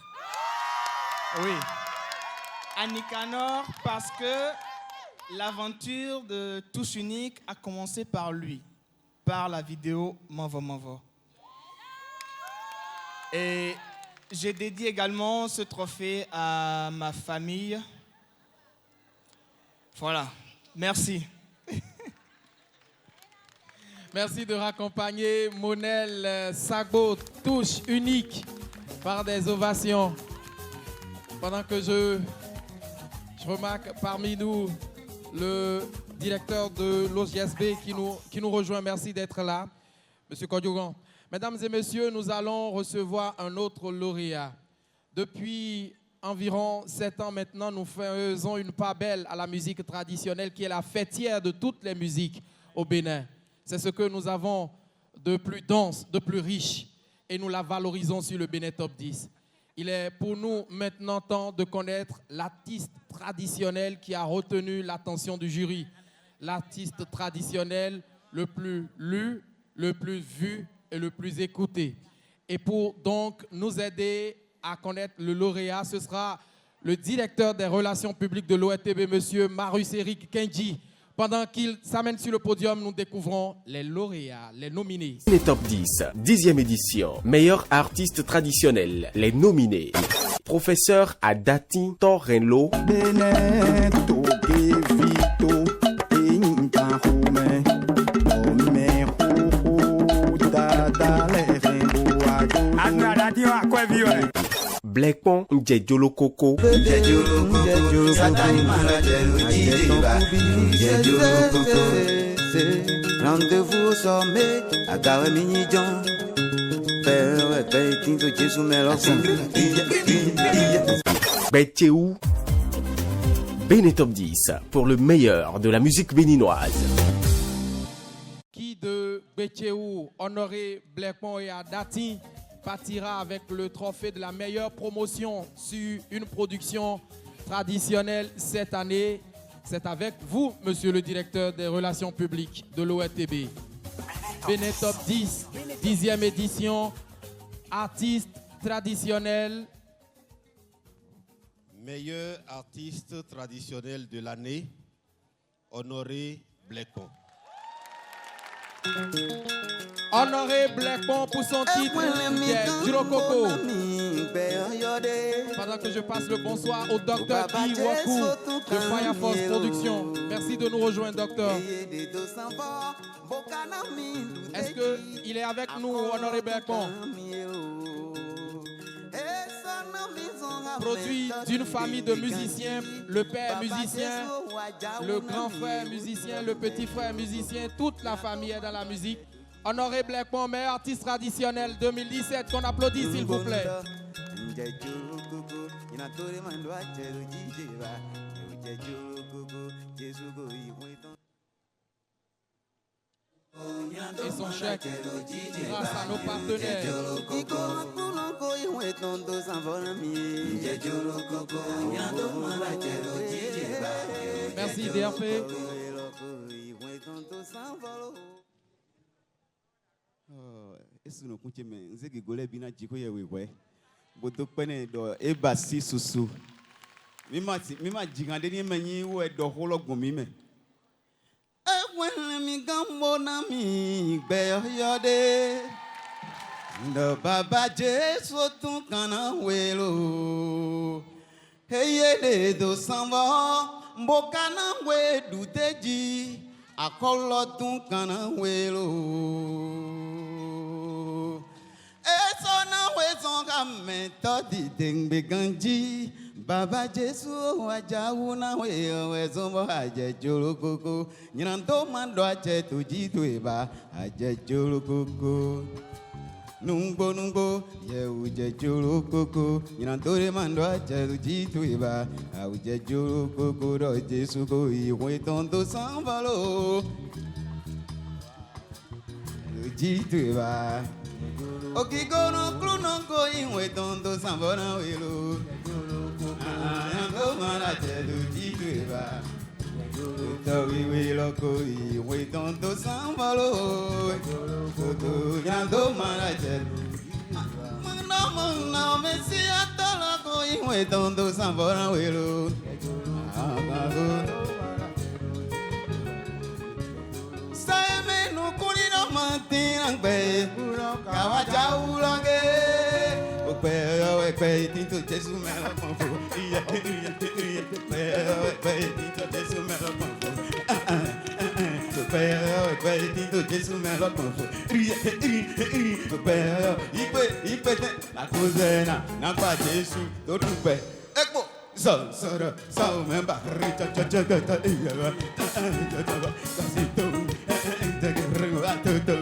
Oui, à Nicanor parce que l'aventure de Touche Unique a commencé par lui, par la vidéo Manvo Manvo. Et j'ai dédié également ce trophée à ma famille. Voilà, merci. Merci de raccompagner Monel Sagbo, Touche Unique, par des ovations. Pendant que je remarque parmi nous le directeur de l'OGSB qui nous rejoint. Merci d'être là, Monsieur Kodjogan. Mesdames et messieurs, nous allons recevoir un autre lauréat. Depuis environ 7 ans maintenant, nous faisons une part belle à la musique traditionnelle qui est la fêtière de toutes les musiques au Bénin. C'est ce que nous avons de plus dense, de plus riche, et nous la valorisons sur le Bénin Top 10. Il est pour nous maintenant temps de connaître l'artiste traditionnel qui a retenu l'attention du jury. L'artiste traditionnel le plus lu, le plus vu et le plus écouté. Et pour donc nous aider à connaître le lauréat, ce sera le directeur des relations publiques de l'ORTB, M. Marius Eric Kenji. Pendant qu'il s'amène sur le podium, nous découvrons les lauréats, les nominés. Les Top 10, 10e édition. Meilleur artiste traditionnel, les nominés. Professeur Adati Torrenlo. Blackpon Ndjedjolo Koko. Rendez-vous au sommet à Gare Minidjan. Betchéou. Bénin Top 10 pour le meilleur de la musique béninoise. Qui de Betchéou, Honoré Blackpon et Adati partira avec le trophée de la meilleure promotion sur une production traditionnelle cette année. C'est avec vous, monsieur le directeur des relations publiques de l'ORTB. Bénin Top 10, 10e édition, artiste traditionnel. Meilleur artiste traditionnel de l'année, Honoré Blekpon. Honoré Blekpon pour son titre qui est Djurokoko. Pendant que je passe le bonsoir au docteur Guy Wakou de Fire Force Productions. Merci de nous rejoindre, docteur. Est-ce qu'il est avec nous, Honoré Blekpon? Produit d'une famille de musiciens, le père musicien, le grand frère musicien, le petit frère musicien, toute la famille est dans la musique. Honoré Blekpon, meilleur artiste traditionnel 2017, qu'on applaudit s'il vous plaît. Et son chèque, grâce à nos partenaires. Merci DRP. Ndo baba Jesu tun kana welo Heye do sanvo mbokana we duteji akolo tun kana welo Eso na we zonga mento di dengbe ganji Baba Jesu wajawu na we zombo aje jorokoko Nyirando mando aje tuji tueba aje jorokoko Nungbo nungbo ye uje jorokoko Nyirando mando aje tuji tueba aje jorokoko do Jesu go iwe tondo sanvalo tuji tueba Okigono kluno go iwe tondo sanvana welo Mara telu jitueba, tawi welo koi we tonto sambalo, yando mara telu. Mana mesia tala koi we tonto sambalo welo. Saime no kuni no mantina be, kawaja ulange. Pe tinto Jesu me lo confo. Jesu me lo confo. Pe tinto Jesu me lo confo. Ipe la cosena na pa Jesu do tupe. Ekbo so me ba richa cha ta iya. Casito te que ringo a todo.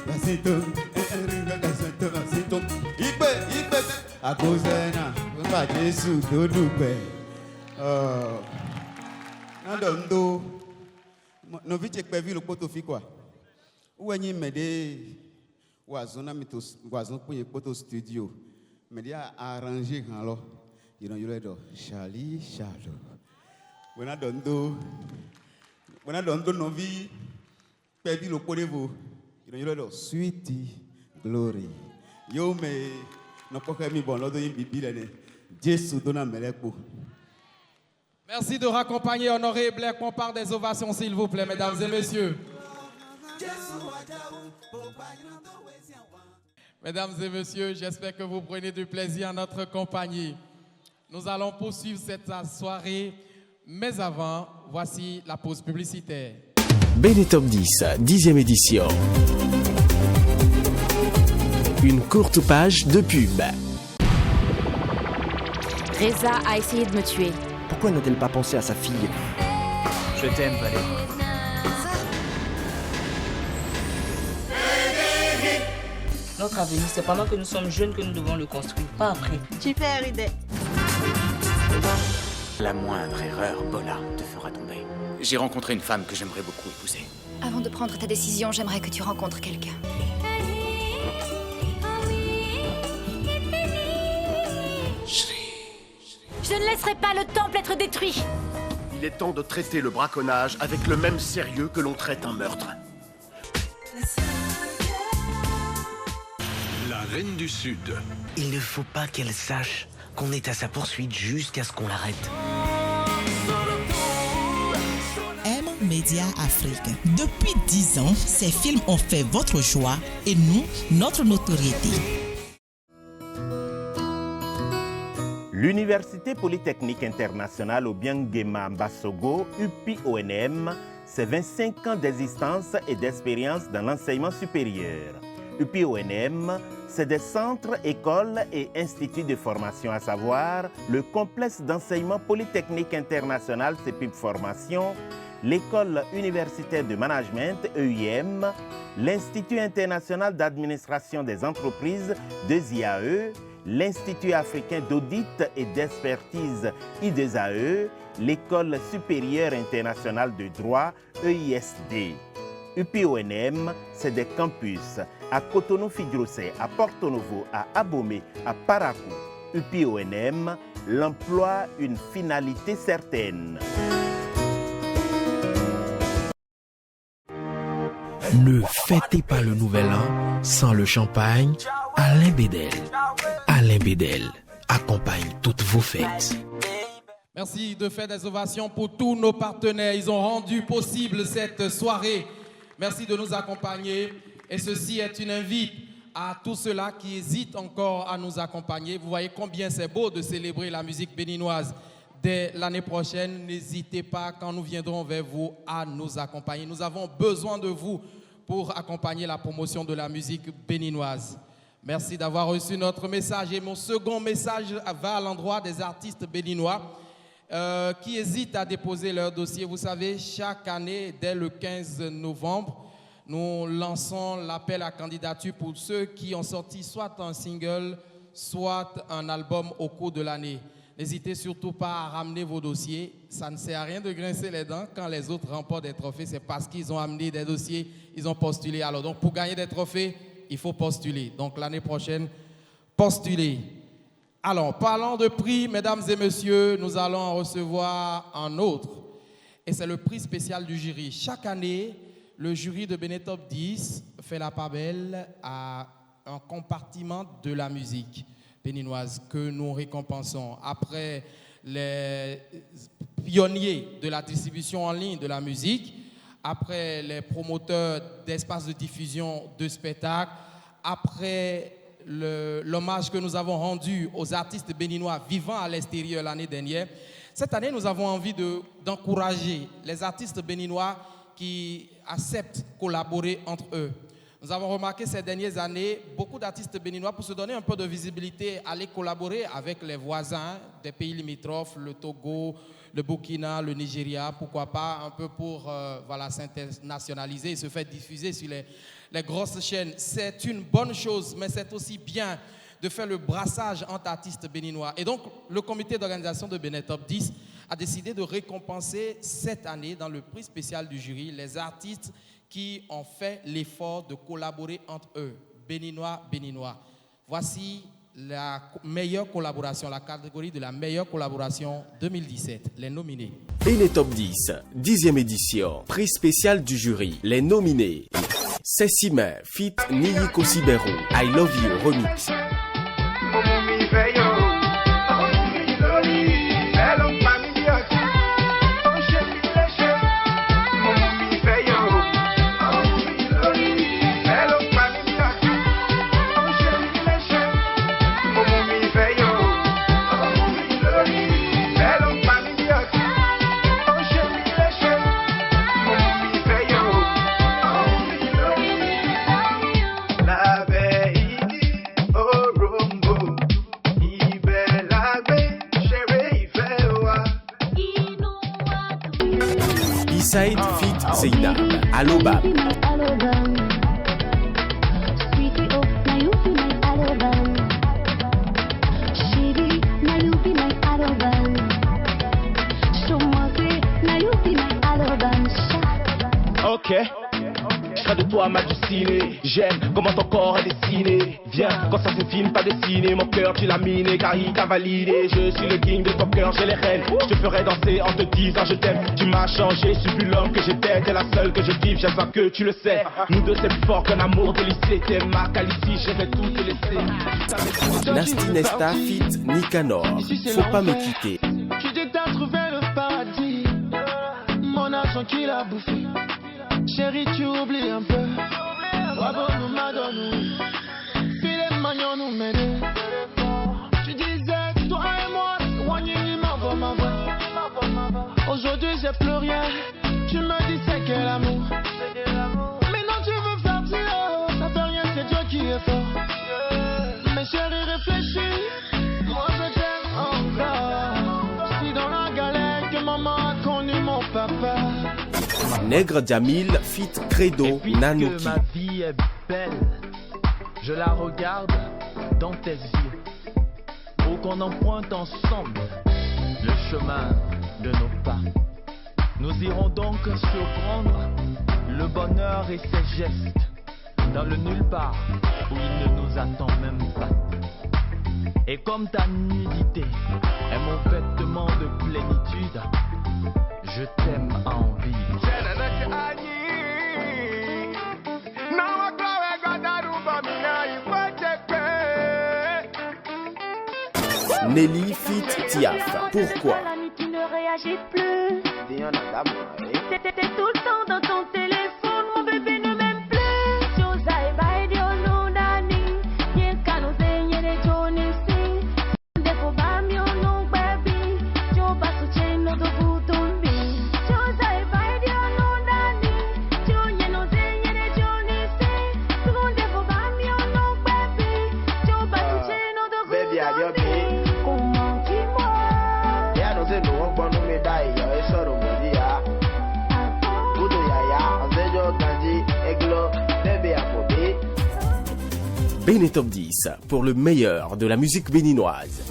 Casito Ipe a cosena pa Jesu do dupe. Nadondo no viche pe vi lo poto fi kwa. Uwenyi mede wazona mitos wazon punye poto studio. Mede a arranger kan lo. You know you do Charlie Charlo. When I don't no vi pe vi lo podevo. You know you do Sweetie Glory. Yo me no poke mi bon lodo bibi lene. Jesu dona melekpo. Merci de raccompagner Honoré Blekpon par des ovations s'il vous plaît mesdames et messieurs. Mesdames et messieurs, j'espère que vous prenez du plaisir en notre compagnie. Nous allons poursuivre cette soirée, mais avant, voici la pause publicitaire. Bénin Top 10, 10e édition. Une courte page de pub. Reza a essayé de me tuer. Pourquoi n'a-t-elle pas pensé à sa fille? Je t'aime, Valérie. Notre avenir, c'est pendant que nous sommes jeunes que nous devons le construire, pas après. Super idée. La moindre erreur, Bola, te fera tomber. J'ai rencontré une femme que j'aimerais beaucoup épouser. Avant de prendre ta décision, j'aimerais que tu rencontres quelqu'un. Je ne laisserai pas le temple être détruit. Il est temps de traiter le braconnage avec le même sérieux que l'on traite un meurtre. La Reine du Sud. Il ne faut pas qu'elle sache qu'on est à sa poursuite jusqu'à ce qu'on l'arrête. M-Media Afrique. Depuis 10 ans, ces films ont fait votre joie et nous, notre notoriété. L'Université Polytechnique Internationale Obiangema Mbasogo, UPI-ONM, c'est 25 ans d'existence et d'expérience dans l'enseignement supérieur. UPI-ONM, c'est des centres, écoles et instituts de formation, à savoir le complexe d'enseignement Polytechnique International CEPIP Formation, l'École universitaire de management EUM, l'Institut international d'administration des entreprises (IAE), l'Institut africain d'audit et d'expertise I2AE, l'École supérieure internationale de droit EISD. UPI-ONM, c'est des campus à Cotonou-Fidjrosé, à Porto Novo, à Abomey, à Parakou. UPI-ONM, l'emploi une finalité certaine. Ne fêtez pas le nouvel an sans le champagne Alain Bédel. Alain Bédel accompagne toutes vos fêtes. Merci de faire des ovations pour tous nos partenaires. Ils ont rendu possible cette soirée. Merci de nous accompagner. Et ceci est une invite à tous ceux-là qui hésitent encore à nous accompagner. Vous voyez combien c'est beau de célébrer la musique béninoise. Dès l'année prochaine, n'hésitez pas, quand nous viendrons vers vous, à nous accompagner. Nous avons besoin de vous pour accompagner la promotion de la musique béninoise. Merci d'avoir reçu notre message. Et mon second message va à l'endroit des artistes béninois qui hésitent à déposer leur dossier. Vous savez, chaque année, dès le 15 novembre, nous lançons l'appel à candidature pour ceux qui ont sorti soit un single, soit un album au cours de l'année. N'hésitez surtout pas à ramener vos dossiers. Ça ne sert à rien de grincer les dents. Quand les autres remportent des trophées, c'est parce qu'ils ont amené des dossiers, ils ont postulé. Alors donc, pour gagner des trophées, il faut postuler. Donc l'année prochaine, postulez. Alors, parlant de prix, mesdames et messieurs, nous allons en recevoir un autre. Et c'est le prix spécial du jury. Chaque année, le jury de Benetop 10 fait la part belle à un compartiment de la musique béninoise que nous récompensons. Après les pionniers de la distribution en ligne de la musique, après les promoteurs d'espaces de diffusion de spectacles, après l'hommage que nous avons rendu aux artistes béninois vivant à l'extérieur l'année dernière, cette année, nous avons envie d'encourager les artistes béninois qui acceptent collaborer entre eux. Nous avons remarqué ces dernières années, beaucoup d'artistes béninois, pour se donner un peu de visibilité, allaient collaborer avec les voisins des pays limitrophes, le Togo, le Burkina, le Nigeria, pourquoi pas, un peu pour s'internationaliser et se faire diffuser sur les grosses chaînes. C'est une bonne chose, mais c'est aussi bien de faire le brassage entre artistes béninois. Et donc, le comité d'organisation de Benetop 10 a décidé de récompenser cette année, dans le prix spécial du jury, les artistes qui ont fait l'effort de collaborer entre eux, béninois. Voici la meilleure collaboration, la catégorie de la meilleure collaboration 2017, les nominés. Benetop 10, 10e édition, prix spécial du jury, les nominés. Sessime, fit Niyiko Sibero, I Love You Remix. Saïd fit Zeynab, Alobam. Okay. Je ferai de toi ma ciné. J'aime comment ton corps est dessiné. Viens, quand ça se filme, pas dessiné. Mon cœur, tu l'as miné, car il t'a validé. Je suis le king de ton cœur, j'ai les rênes. Je te ferai danser en te disant je t'aime. Tu m'as changé, je suis plus l'homme que j'étais. T'es la seule que je vive, j'espère que tu le sais. Nous deux, c'est plus fort qu'un amour de lycée. T'es ma calicie, je vais tout te laisser. Nasty Nesta fit Nicanor. Faut pas me quitter. Tu dis t'as trouvé le paradis. Mon argent qui l'a bouffé. Chérie, tu oublies un peu. Bravo, nous madonnons. Filet magnon nous mêler. Tu disais, toi et moi, soignez ma voix. Aujourd'hui, j'ai plus rien. Tu me dis, c'est quel amour. Maintenant, tu veux partir. Ça fait rien, c'est Dieu qui est fort. Mais chérie, réfléchis. Moi, je t'aime encore. Si dans la galère que maman a connu mon papa. Nègre Jamil fit Credo Nanuki. Ma vie est belle, je la regarde dans tes yeux. Oh, qu'on emprunte ensemble le chemin de nos pas. Nous irons donc surprendre le bonheur et ses gestes dans le nulle part où il ne nous attend même pas. Et comme ta nudité est mon vêtement de plénitude, je t'aime en vie. Nelly fit Tiaf. Pourquoi? La nuit, tu ne réagis plus. T'étais tout le temps dans ton téléphone, mon bébé ne m'aime plus. Josai Baidio Nunani, Yekano Zenyere Johnny Sing. Defo Bamio no baby, Joba Sucheno do Butumbi. Josai Baidio Nunani, Jonyeno Zenyere Johnny Sing. Defo Bamio no baby, Joba Sucheno do Butumbi. Béné Top 10 pour le meilleur de la musique béninoise.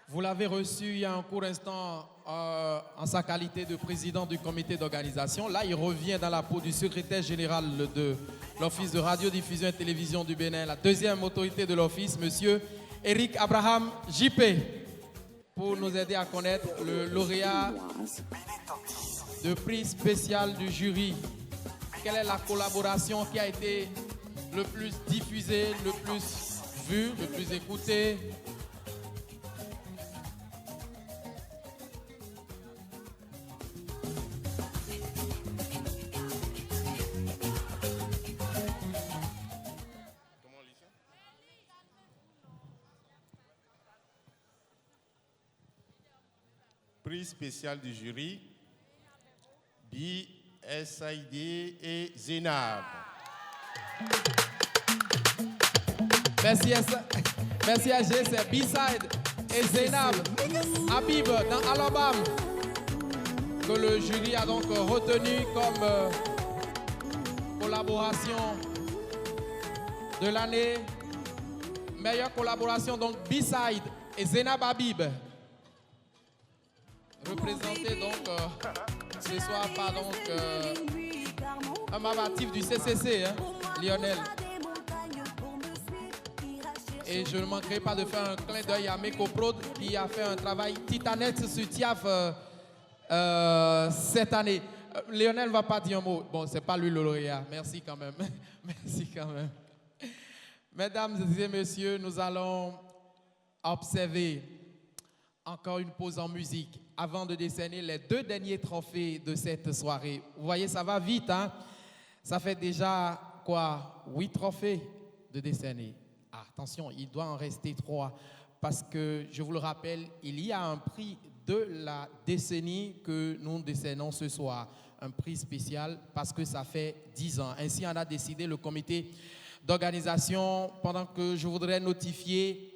Vous l'avez reçu il y a un court instant en sa qualité de président du comité d'organisation. Là, il revient dans la peau du secrétaire général de l'Office de radiodiffusion et télévision du Bénin, la deuxième autorité de l'Office, monsieur Eric Abraham JP, pour nous aider à connaître le lauréat de prix spécial du jury. Quelle est la collaboration qui a été le plus diffusée, le plus vue, le plus écoutée? Prix spécial du jury, BSID et Zénab. Merci AG, c'est B-Side et Zénab Habib dans Alabama, que le jury a donc retenu comme collaboration de l'année. Meilleure collaboration, donc B-Side et Zénab Habib. Représenté donc ce soir par donc un membre actif du CCC, hein, Lionel. Et je ne manquerai pas de faire un clin d'œil à Mekoprod qui a fait un travail titanesque sur Tiaf cette année. Lionel ne va pas dire un mot. Bon, c'est pas lui le lauréat. Merci quand même. Merci quand même. Mesdames et messieurs, nous allons observer encore une pause en musique avant de décerner les deux derniers trophées de cette soirée. Vous voyez, ça va vite, hein? Ça fait déjà, quoi, 8 trophées de décerner. Ah, attention, il doit en rester 3 parce que, je vous le rappelle, il y a un prix de la décennie que nous décernons ce soir. Un prix spécial parce que ça fait 10 ans. Ainsi en a décidé le comité d'organisation, pendant que je voudrais notifier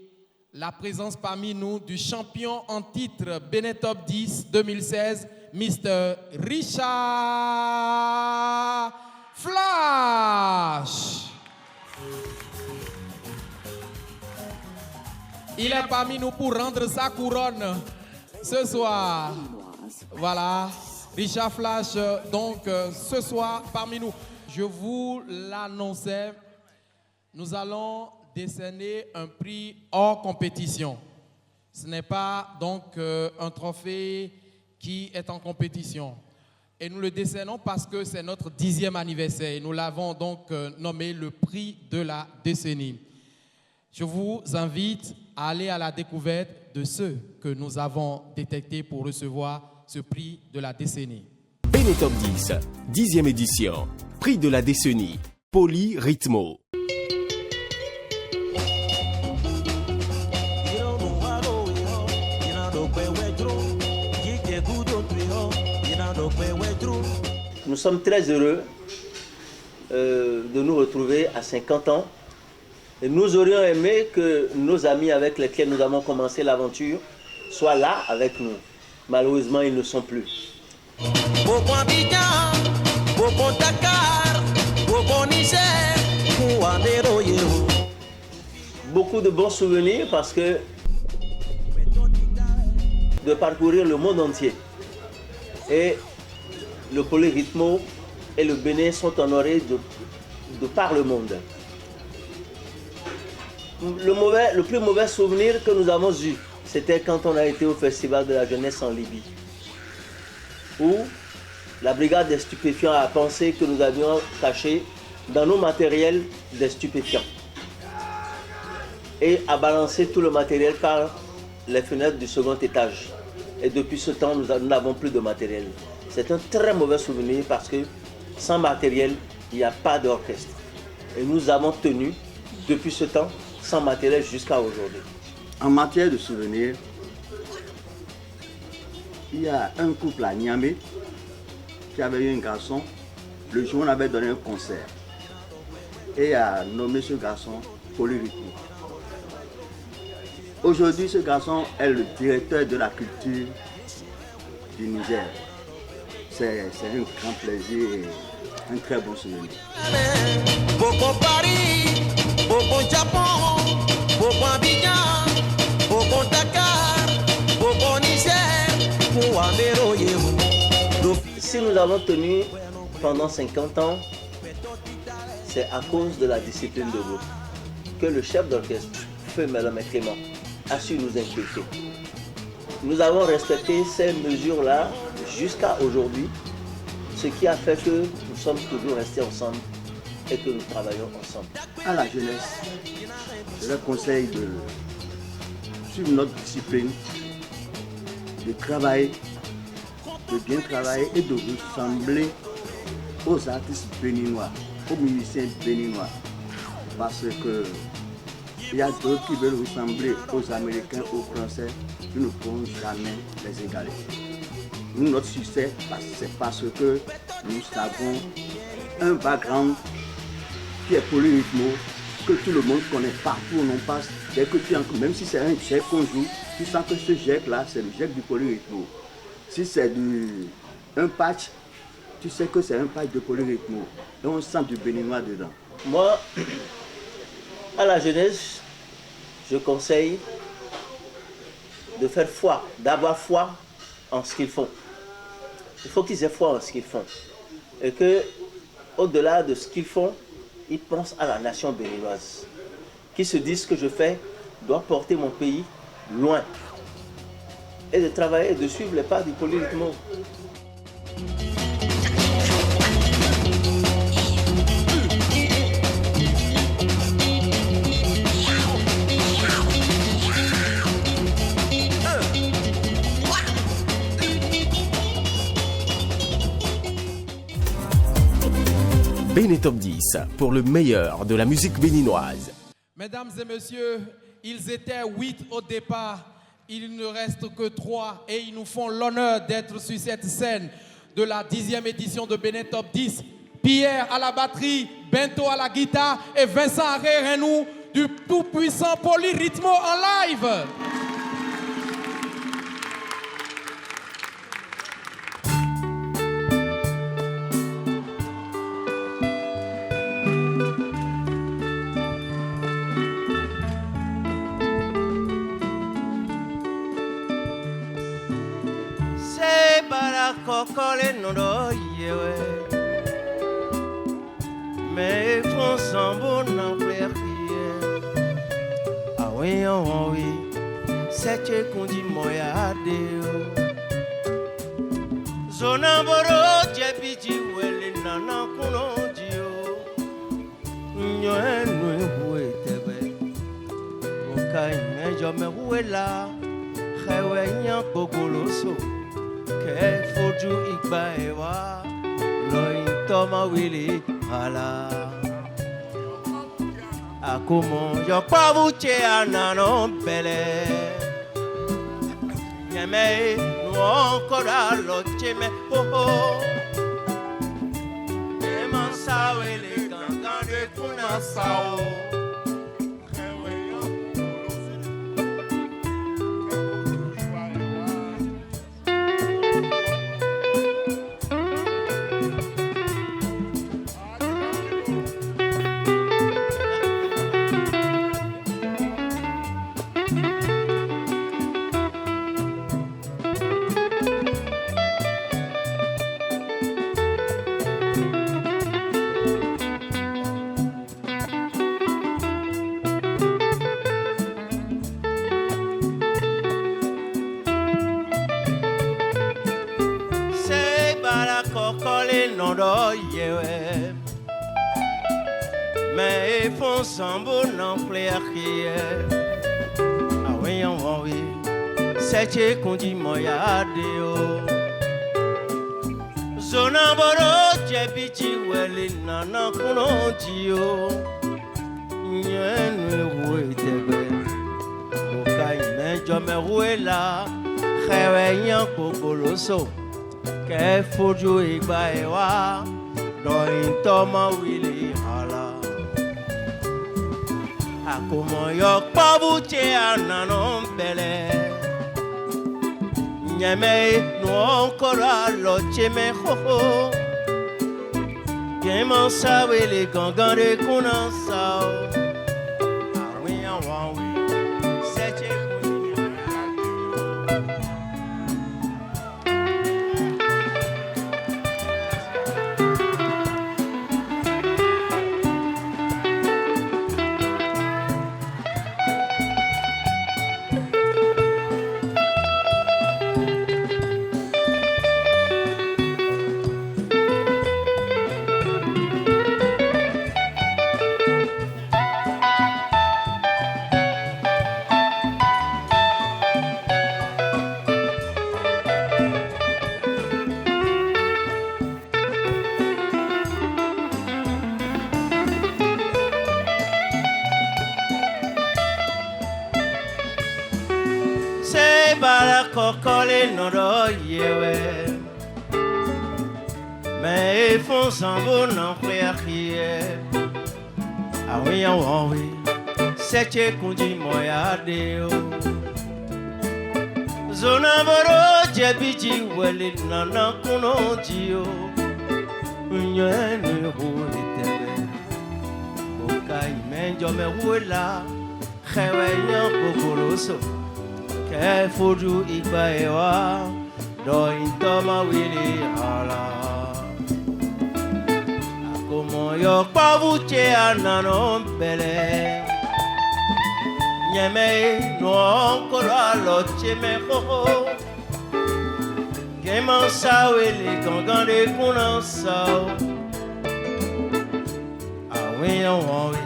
la présence parmi nous du champion en titre Bénin Top 10 2016, Mr. Richard Flash. Il est parmi nous pour rendre sa couronne ce soir. Voilà. Richard Flash, donc ce soir parmi nous. Je vous l'annonçais, nous allons décerner un prix hors compétition. Ce n'est pas donc un trophée qui est en compétition. Et nous le décernons parce que c'est notre 10e anniversaire. Et nous l'avons donc nommé le prix de la décennie. Je vous invite à aller à la découverte de ceux que nous avons détectés pour recevoir ce prix de la décennie. Benetop 10, 10e édition. Prix de la décennie. Polyrythmo. Nous sommes très heureux de nous retrouver à 50 ans. Et nous aurions aimé que nos amis avec lesquels nous avons commencé l'aventure soient là avec nous. Malheureusement, ils ne sont plus. Beaucoup de bons souvenirs parce que de parcourir le monde entier. Et le Polyrythmo et le Bénin sont honorés de par le monde. Le plus mauvais souvenir que nous avons eu, c'était quand on a été au Festival de la jeunesse en Libye, où la brigade des stupéfiants a pensé que nous avions caché dans nos matériels des stupéfiants et a balancé tout le matériel par les fenêtres du second étage. Et depuis ce temps, nous n'avons plus de matériel. C'est un très mauvais souvenir parce que sans matériel, il n'y a pas d'orchestre. Et nous avons tenu, depuis ce temps, sans matériel jusqu'à aujourd'hui. En matière de souvenirs, il y a un couple à Niamey qui avait eu un garçon. Le jour où on avait donné un concert et a nommé ce garçon Polyrythmo. Aujourd'hui, ce garçon est le directeur de la culture du Niger. C'est un grand plaisir et un très bon souvenir. Beaucoup Paris, beaucoup Japon, beaucoup Abidjan, beaucoup Dakar, beaucoup Niger, beaucoup Amero. Si nous avons tenu pendant 50 ans, c'est à cause de la discipline de groupe que le chef d'orchestre, Feu Madame Clément, a su nous inculquer. Nous avons respecté ces mesures-là jusqu'à aujourd'hui, ce qui a fait que nous sommes toujours restés ensemble et que nous travaillons ensemble. À la jeunesse, je leur conseille de suivre notre discipline, de travailler, de bien travailler et de ressembler aux artistes béninois, aux musiciens béninois. Parce que il y a d'autres qui veulent ressembler aux Américains, aux Français, qui ne pourront jamais les égaler. Nous, notre succès, c'est parce que nous avons un background qui est Polyrythmo, que tout le monde connaît partout où on passe. Dès que même si c'est un jet qu'on joue, tu sens que ce jet-là, c'est le jet du Polyrythmo. Si c'est un patch, tu sais que c'est un patch de Polyrythmo. Et on sent du béninois dedans. Moi, à la jeunesse, je conseille de faire foi, d'avoir foi en ce qu'ils font. Il faut qu'ils aient foi en ce qu'ils font. Et que, au-delà de ce qu'ils font, ils pensent à la nation béninoise. Qu'ils se disent que je fais doit porter mon pays loin. Et de travailler et de suivre les pas du Polyrythmo. Benetop 10 pour le meilleur de la musique béninoise. Mesdames et messieurs, ils étaient 8 au départ, il ne reste que 3 et ils nous font l'honneur d'être sur cette scène de la 10e édition de Benetop 10. Pierre à la batterie, Bento à la guitare et Vincent Aré-Renou du tout-puissant Polyrythmo en live. Kokole Seche kundi moya deo Zona boro jebiji wele nana kuno dio Nyoe nwe huwe tebe Mukai mejo me huwe la Khewe nyan kokoloso Ke foju ikba ewa Loin toma wili hala Akomo yo pavuche anano bele Nyeme no kora locheme ho ho Ema sawe le gangan de kuna sao Mais font sambo non plearie Ah oui on oui c'est qu'on dit moya deo Zona boro jebiti wele nana kuno dio Nyenwe we tebe Okai mejo me ruela Khewe nyan kokoloso Ke fojo igba ewa Doin toma wili hala Akomo yok pavuche ananon bele Nyeme no kora loche me ho Keman sa wili gangan de kunan sao Awi awawi Seche Kokole noro yewe Mais font sambo non plearie Ah oui on oui Seche kundi moya deo Zona boro jebiji wele nana kuno dio Nyene huwe tebe Okai menjo me huela Khewe nyan kokoloso Ke foju igba ewa Doin toma wili hala Akomo yok pavuche ananon bele Nyeme no kora loche me ho Keman sa wili gangan de kunan sao Awi awi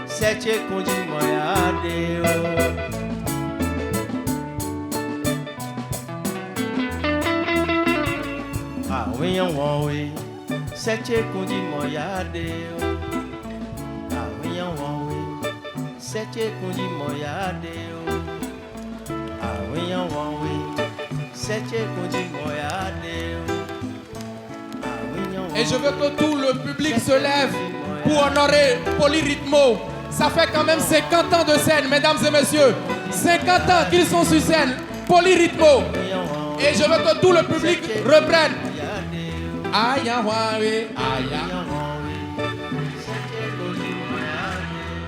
Seche kundi moya deo Oui, on oui, c'est qu'on dit moya deo. Ah oui, on oui, c'est qu'on dit moya deo. Ah oui, on oui, c'est qu'on dit moya deo. Et je veux que tout le public se lève pour honorer Polyrythmo. Ça fait quand même 50 ans de scène, mesdames et messieurs. 50 ans qu'ils sont sur scène. Polyrythmo. Et je veux que tout le public reprenne.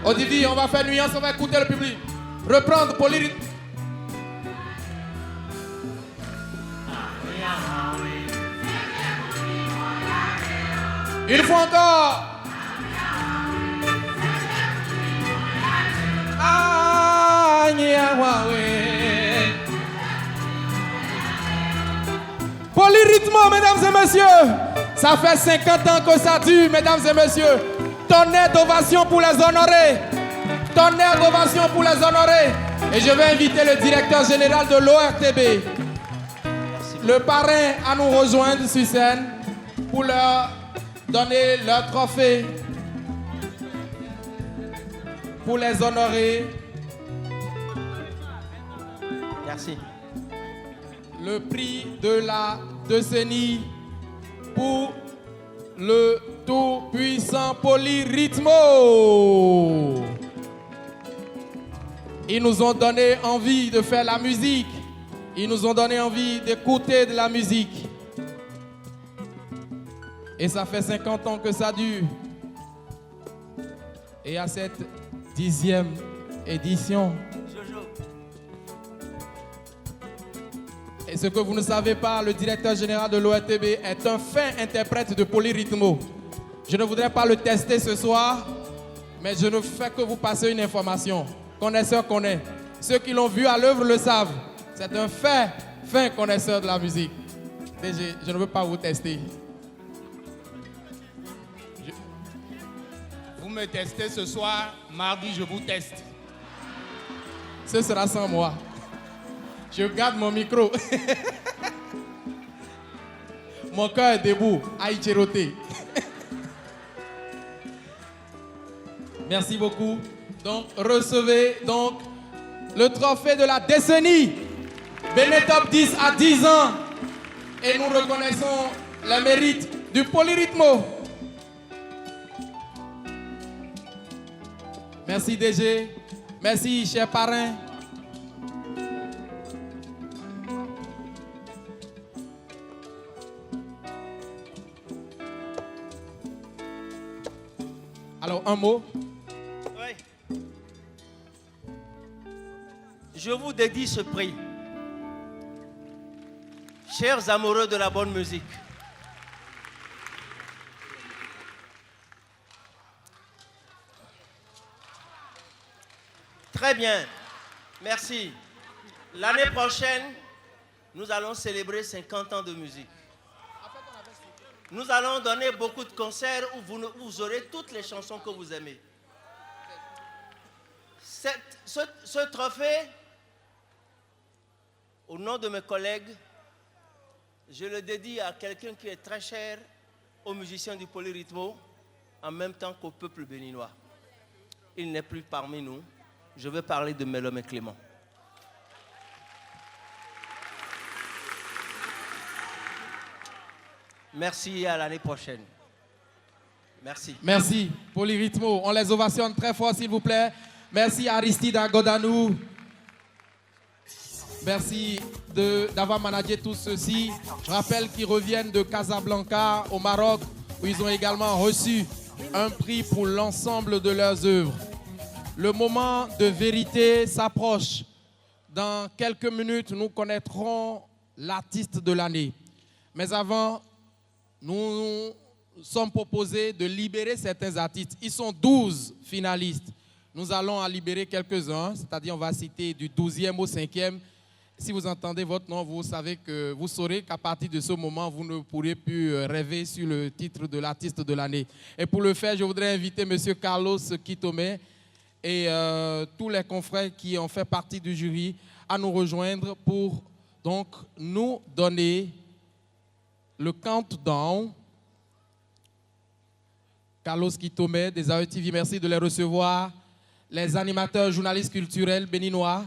Odivi, on va faire nuance, on va écouter le public. Reprendre Polyrythmo. Une fois encore. Ah, Bravo, mesdames et messieurs. Ça fait 50 ans que ça dure, mesdames et messieurs. Tonnerre d'ovation pour les honorer. Tonnerre d'ovation pour les honorer. Et je vais inviter le directeur général de l'ORTB, le parrain, à nous rejoindre sur scène pour leur donner leur trophée, pour les honorer. Merci. Le prix de la décennie pour le tout-puissant Polyrythmo. Ils nous ont donné envie de faire la musique. Ils nous ont donné envie d'écouter de la musique. Et ça fait 50 ans que ça dure. Et à cette 10e édition, et ce que vous ne savez pas, le directeur général de l'ORTB est un fin interprète de Polyrythmo. Je ne voudrais pas le tester ce soir, mais je ne fais que vous passer une information. Connaisseur connaît. Ceux qui l'ont vu à l'œuvre le savent. C'est un fin connaisseur de la musique. DG, je ne veux pas vous tester. Vous me testez ce soir, mardi je vous teste. Ce sera sans moi. Je garde mon micro. Mon cœur est debout, à Ichiroté. Merci beaucoup. Donc, recevez donc le trophée de la décennie. Bénin Top 10 à 10 ans. Et nous reconnaissons le mérite du Polyrythmo. Merci DG. Merci, cher parrain. Alors, un mot. Oui. Je vous dédie ce prix. Chers amoureux de la bonne musique, très bien, merci. L'année prochaine, nous allons célébrer 50 ans de musique. Nous allons donner beaucoup de concerts où vous aurez toutes les chansons que vous aimez. Ce trophée, au nom de mes collègues, je le dédie à quelqu'un qui est très cher aux musiciens du Polyrythmo, en même temps qu'au peuple béninois. Il n'est plus parmi nous. Je veux parler de Mélomé Clément. Merci et à l'année prochaine. Merci. Merci, Polyrythmo. On les ovationne très fort, s'il vous plaît. Merci Aristide Agodanou. Merci d'avoir managé tout ceci. Je rappelle qu'ils reviennent de Casablanca, au Maroc, où ils ont également reçu un prix pour l'ensemble de leurs œuvres. Le moment de vérité s'approche. Dans quelques minutes, nous connaîtrons l'artiste de l'année. Mais avant, nous sommes proposés de libérer certains artistes. Ils sont 12 finalistes. Nous allons en libérer quelques-uns, c'est-à-dire on va citer du 12e au 5e. Si vous entendez votre nom, vous saurez qu'à partir de ce moment, vous ne pourrez plus rêver sur le titre de l'artiste de l'année. Et pour le faire, je voudrais inviter M. Carlos Kitome et tous les confrères qui ont fait partie du jury à nous rejoindre pour donc nous donner le countdown. Carlos Kitome des AETV, merci de les recevoir. Les animateurs journalistes culturels béninois,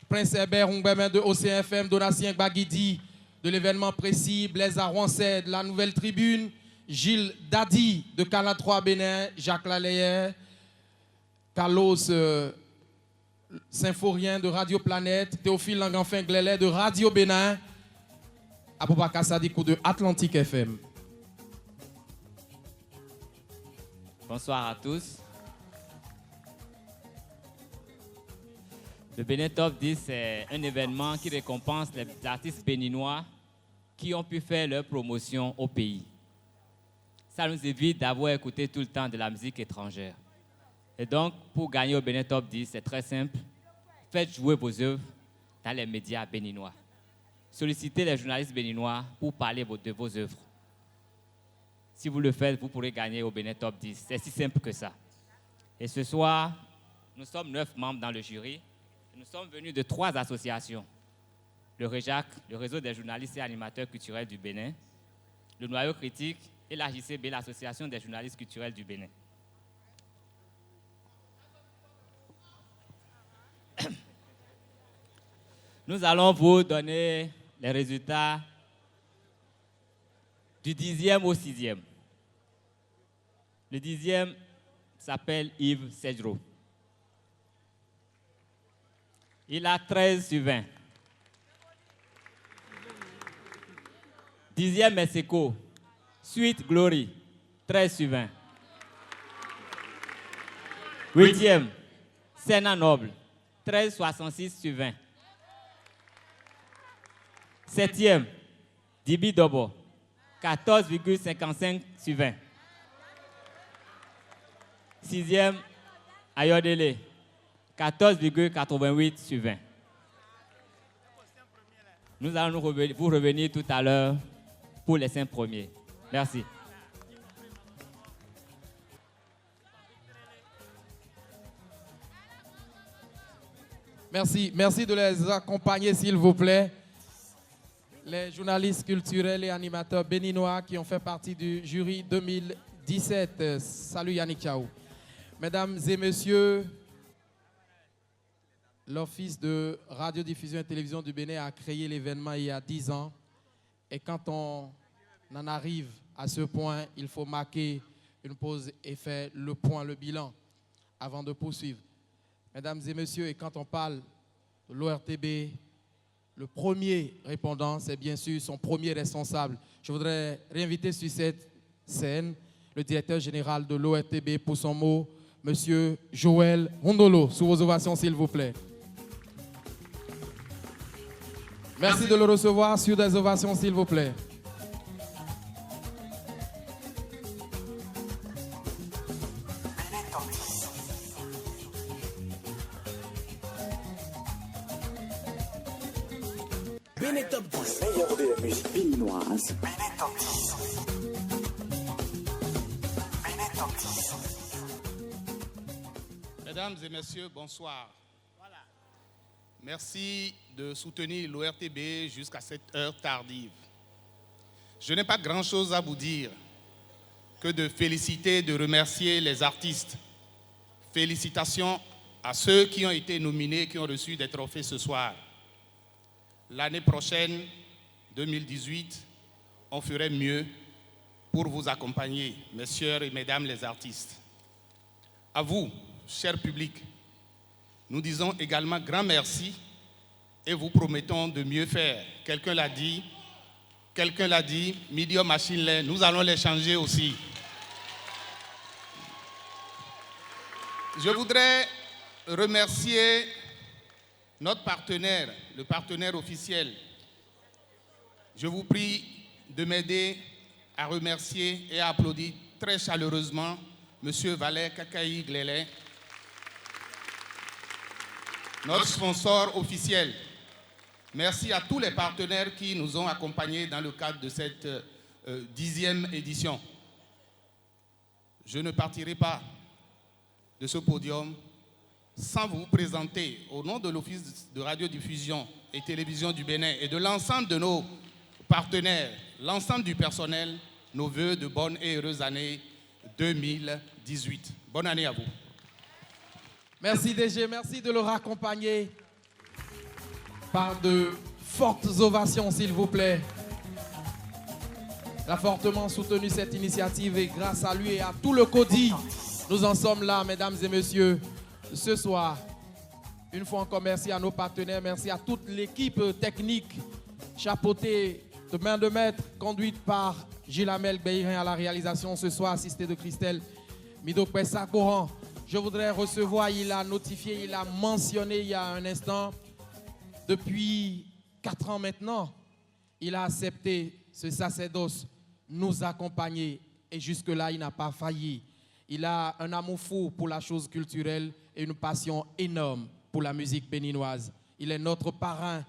Prince Herbert Ngbemen de OCFM, Donatien Bagidi de l'événement précis, Blaise Arouancet de la Nouvelle Tribune, Gilles Dadi de Canal 3 Bénin, Jacques Lalayer, Carlos Symphorien de Radio Planète, Théophile Langanfin Glélé de Radio Bénin, Aboubakar Sadikou de Atlantique FM. Bonsoir à tous. Le Bénin Top 10, c'est un événement qui récompense les artistes béninois qui ont pu faire leur promotion au pays. Ça nous évite d'avoir écouté tout le temps de la musique étrangère. Et donc, pour gagner au Bénin Top 10, c'est très simple. Faites jouer vos œuvres dans les médias béninois. solliciter les journalistes béninois pour parler de vos œuvres. Si vous le faites, vous pourrez gagner au Bénin Top 10. C'est si simple que ça. Et ce soir, nous sommes 9 membres dans le jury. Nous sommes venus de 3 associations. Le REJAC, le réseau des journalistes et animateurs culturels du Bénin, le Noyau Critique et la JCB, l'association des journalistes culturels du Bénin. Nous allons vous donner les résultats du 10e au 6e. Le 10e s'appelle Yves Sedro. Il a 13 sur 20. 10e Mexico. Sweet Glory, 13 sur 20. 8e, Sena Noble, 13,66 sur 20. 7e, Dibi Dobo, 14,55 sur 20. 6e, Ayodele, 14,88 sur 20. Nous allons vous revenir tout à l'heure pour les 5 premiers. Merci. Merci de les accompagner, s'il vous plaît. Les journalistes culturels et animateurs béninois qui ont fait partie du jury 2017. Salut Yannick Chao. Mesdames et messieurs, l'Office de radiodiffusion et télévision du Bénin a créé l'événement il y a 10 ans. Et quand on en arrive à ce point, il faut marquer une pause et faire le point, le bilan, avant de poursuivre. Mesdames et messieurs, et quand on parle de l'ORTB, le premier répondant, c'est bien sûr son premier responsable. Je voudrais réinviter sur cette scène le directeur général de l'ORTB pour son mot, Monsieur Joël Rondolo. Sous vos ovations, s'il vous plaît. Merci de le recevoir sur des ovations, s'il vous plaît. Bénin Top 10, meilleur de la musique béninoise. Bénin Top 10. Bénin Top 10. Mesdames et messieurs, bonsoir. Merci de soutenir l'ORTB jusqu'à cette heure tardive. Je n'ai pas grand-chose à vous dire que de féliciter, de remercier les artistes. Félicitations à ceux qui ont été nominés, qui ont reçu des trophées ce soir. L'année prochaine, 2018, on ferait mieux pour vous accompagner, messieurs et mesdames les artistes. À vous, cher public, nous disons également grand merci et vous promettons de mieux faire. Quelqu'un l'a dit, Medium Machine Learning, nous allons les changer aussi. Je voudrais remercier notre partenaire, le partenaire officiel. Je vous prie de m'aider à remercier et à applaudir très chaleureusement M. Valère Kakaï Glélé, notre sponsor officiel. Merci à tous les partenaires qui nous ont accompagnés dans le cadre de cette 10e édition. Je ne partirai pas de ce podium sans vous présenter, au nom de l'Office de radiodiffusion et télévision du Bénin et de l'ensemble de nos partenaires, l'ensemble du personnel, nos vœux de bonne et heureuse année 2018. Bonne année à vous. Merci DG, merci de le raccompagner par de fortes ovations, s'il vous plaît. Il a fortement soutenu cette initiative et grâce à lui et à tout le CODI, nous en sommes là, mesdames et messieurs, ce soir. Une fois encore, merci à nos partenaires, merci à toute l'équipe technique chapeautée de main de maître, conduite par Gilles Amel Beirin à la réalisation ce soir, assisté de Christelle Midokwe Sakoran. Je voudrais recevoir, il a notifié, il a mentionné il y a un instant, depuis 4 ans maintenant, il a accepté ce sacerdoce, nous accompagner et jusque-là, il n'a pas failli. Il a un amour fou pour la chose culturelle et une passion énorme pour la musique béninoise. Il est notre parrain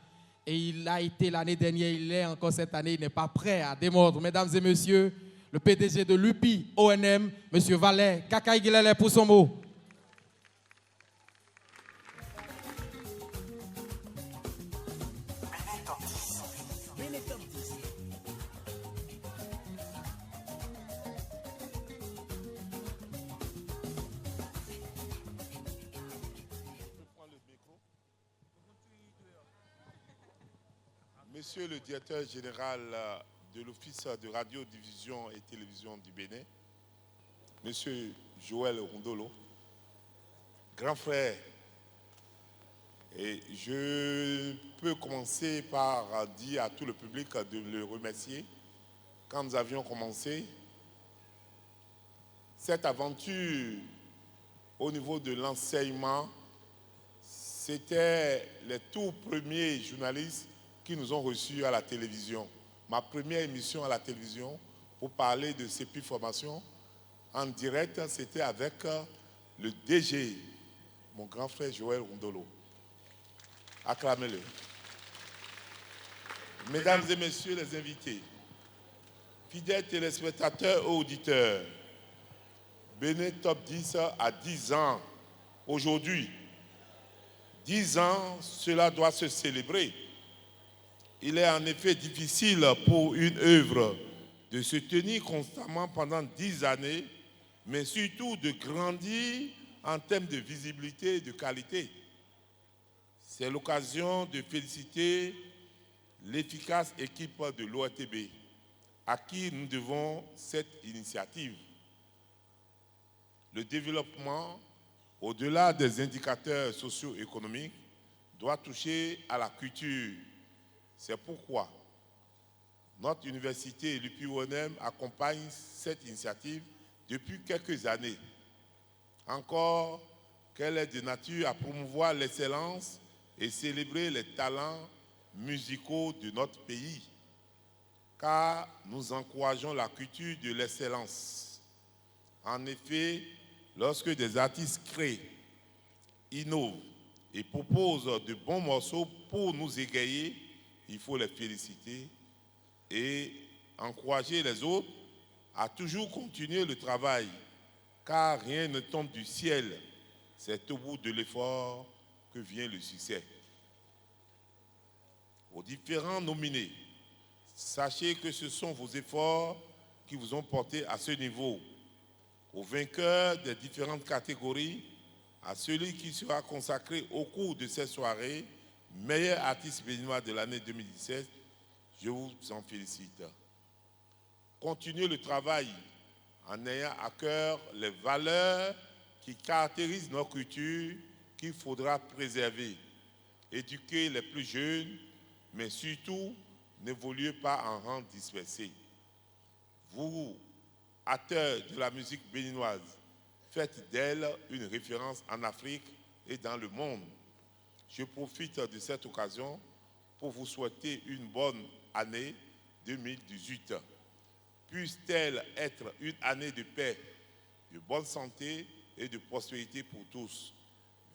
Et il a été l'année dernière, il est encore cette année, il n'est pas prêt à démordre. Mesdames et messieurs, le PDG de l'UPI ONM, M. Vallet Kakaïgilele pour son mot. Monsieur le directeur général de l'Office de radio-diffusion et télévision du Bénin, Monsieur Joël Rondolo, grand frère, et je peux commencer par dire à tout le public de le remercier. Quand nous avions commencé cette aventure au niveau de l'enseignement, c'était les tout premiers journalistes qui nous ont reçus à la télévision. Ma première émission à la télévision pour parler de CEPI Formation en direct, c'était avec le DG, mon grand frère Joël Rondolo. Acclamez-le. Mesdames et messieurs les invités, fidèles téléspectateurs et auditeurs, Bénin Top 10 à 10 ans. Aujourd'hui, 10 ans, cela doit se célébrer. Il est en effet difficile pour une œuvre de se tenir constamment pendant 10 années, mais surtout de grandir en termes de visibilité et de qualité. C'est l'occasion de féliciter l'efficace équipe de l'ORTB, à qui nous devons cette initiative. Le développement, au-delà des indicateurs socio-économiques, doit toucher à la culture. C'est pourquoi notre université et l'UPI-ONM accompagnent cette initiative depuis quelques années. Encore qu'elle est de nature à promouvoir l'excellence et célébrer les talents musicaux de notre pays, car nous encourageons la culture de l'excellence. En effet, lorsque des artistes créent, innovent et proposent de bons morceaux pour nous égayer, il faut les féliciter et encourager les autres à toujours continuer le travail, car rien ne tombe du ciel. C'est au bout de l'effort que vient le succès. Aux différents nominés, sachez que ce sont vos efforts qui vous ont porté à ce niveau. Aux vainqueurs des différentes catégories, à celui qui sera consacré au cours de cette soirée, meilleur artiste béninois de l'année 2017, je vous en félicite. Continuez le travail en ayant à cœur les valeurs qui caractérisent notre culture qu'il faudra préserver. Éduquez les plus jeunes, mais surtout, n'évoluez pas en rang dispersé. Vous, acteurs de la musique béninoise, faites d'elle une référence en Afrique et dans le monde. Je profite de cette occasion pour vous souhaiter une bonne année 2018. Puisse-t-elle être une année de paix, de bonne santé et de prospérité pour tous.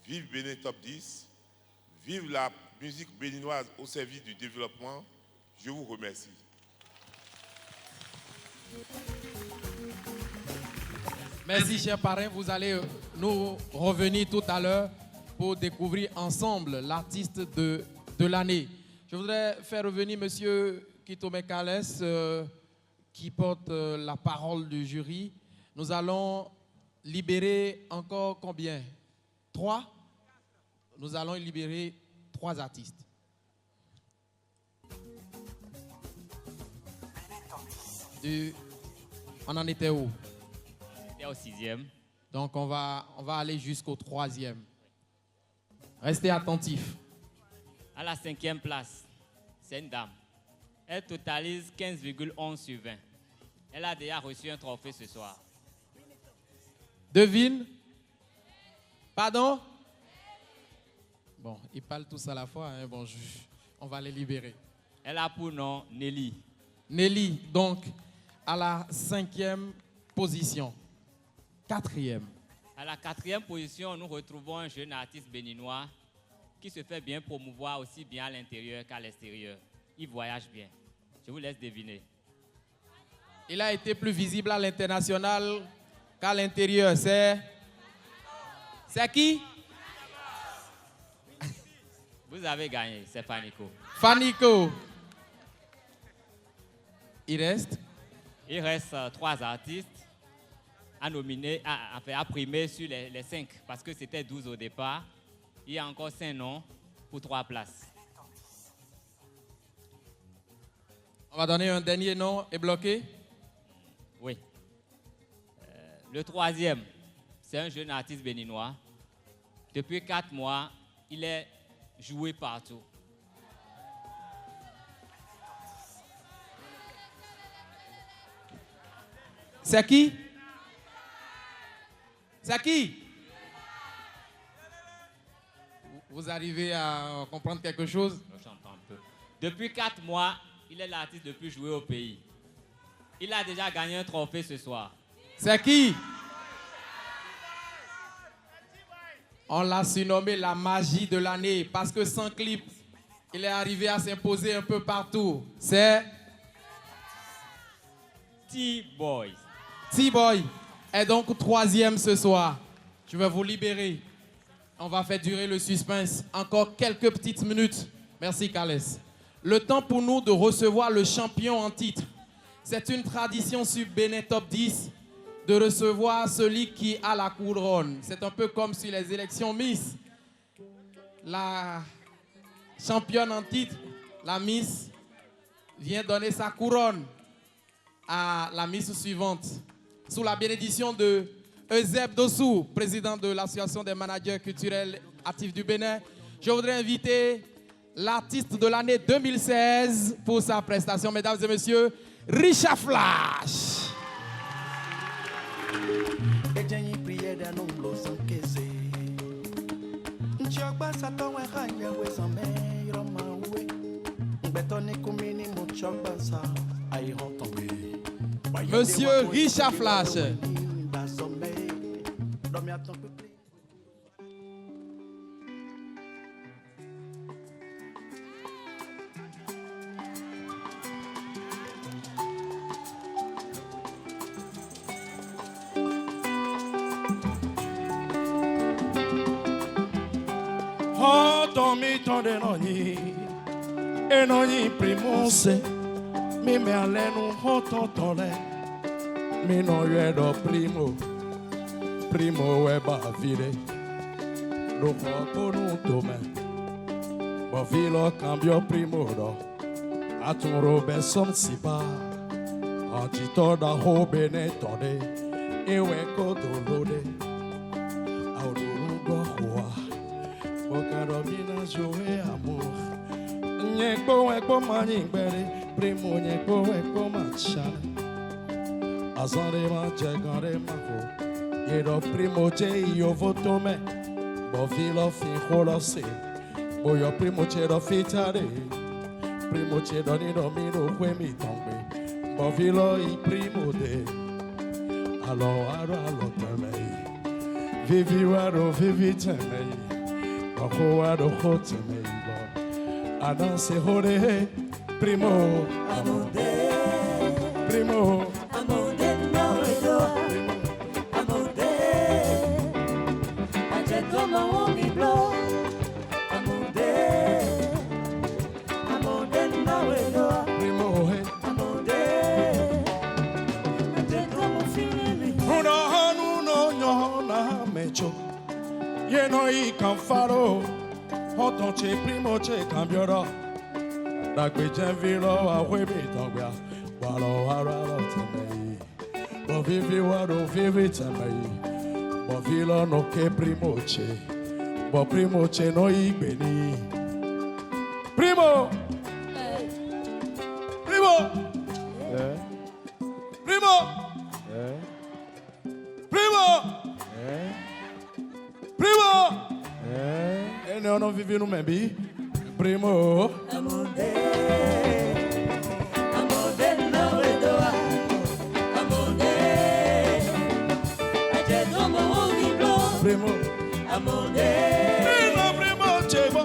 Vive Bénin Top 10, vive la musique béninoise au service du développement. Je vous remercie. Merci, cher parrain. Vous allez nous revenir tout à l'heure pour découvrir ensemble l'artiste de l'année. Je voudrais faire revenir M. Kitome Kales, qui porte la parole du jury. Nous allons libérer encore combien? 3? Nous allons libérer 3 artistes. On en était où? On était au 6e. Donc on va aller jusqu'au 3e. Restez attentifs. À la 5e place, c'est une dame. Elle totalise 15,11 sur 20. Elle a déjà reçu un trophée ce soir. Devine? Pardon? Bon, ils parlent tous à la fois. Hein. Bon, on va les libérer. Elle a pour nom Nelly. Nelly, donc, à la 5e position. 4e. À la 4e position, nous retrouvons un jeune artiste béninois qui se fait bien promouvoir aussi bien à l'intérieur qu'à l'extérieur. Il voyage bien. Je vous laisse deviner. Il a été plus visible à l'international qu'à l'intérieur. C'est qui? Vous avez gagné, c'est Fanico. Fanico. Il reste? Il reste 3 artistes à nominer, à primer sur les 5, parce que c'était 12 au départ. Il y a encore 5 noms pour 3 places. On va donner un dernier nom et bloqué? Oui. Le 3e, c'est un jeune artiste béninois. Depuis 4 mois, il est joué partout. C'est qui? C'est qui? Vous arrivez à comprendre quelque chose? J'entends un peu. Depuis 4 mois, il est l'artiste le plus joué au pays. Il a déjà gagné un trophée ce soir. C'est qui? On l'a surnommé la magie de l'année parce que sans clip, il est arrivé à s'imposer un peu partout. C'est T-Boy. T-Boy est donc 3e ce soir. Je vais vous libérer. On va faire durer le suspense. Encore quelques petites minutes. Merci, Carles. Le temps pour nous de recevoir le champion en titre. C'est une tradition sur Bénin Top 10 de recevoir celui qui a la couronne. C'est un peu comme sur les élections Miss. La championne en titre, la Miss, vient donner sa couronne à la Miss suivante. Sous la bénédiction de Euseb Dossou, président de l'Association des managers culturels actifs du Bénin, je voudrais inviter l'artiste de l'année 2016 pour sa prestation. Mesdames et messieurs, Richard Flash. Monsieur Richard Flash. Oh, Tommy, tonde noni, e noni primonse, mi me alenu hoto tole, mi no yedo primo weba vire, no foco no tome, bo filo cambio primo do, atun robe som sipa, antito da hobe ne tode, ewe kodolode, aurungo hoa. Carolina Joé amor Nhekbo manimbere Primo nhekbo machane Azare machegare mako Yedo primo che io votome Bo filo fin holo se Bo yo primo che do fitare Primo che do ni do mino kwe mi tombe Bo filo I primo de Alo temei Vivi waro vivi temei Okoa do hote meibo Adanse hore Primo Amode Primo Amode no edo Amode Ajeto ma mi blo Amode Amode no edo Primo he Amode Ajeto mo fili Uno hanu no nyona mecho Yeno I canfaro Hoton che primo che cambioro Dagbe jenviro awe mi tongbia Walo waralo temei Bo vivi waro vivi temei Bo vilo no ke primo che Bo primo che no igbeni Primo Primo Primo Primo Primo E noi non viviamo mebi Primo Amode Amode no edo Amode Ajeto mo mi blo Primo Amode Primo chebo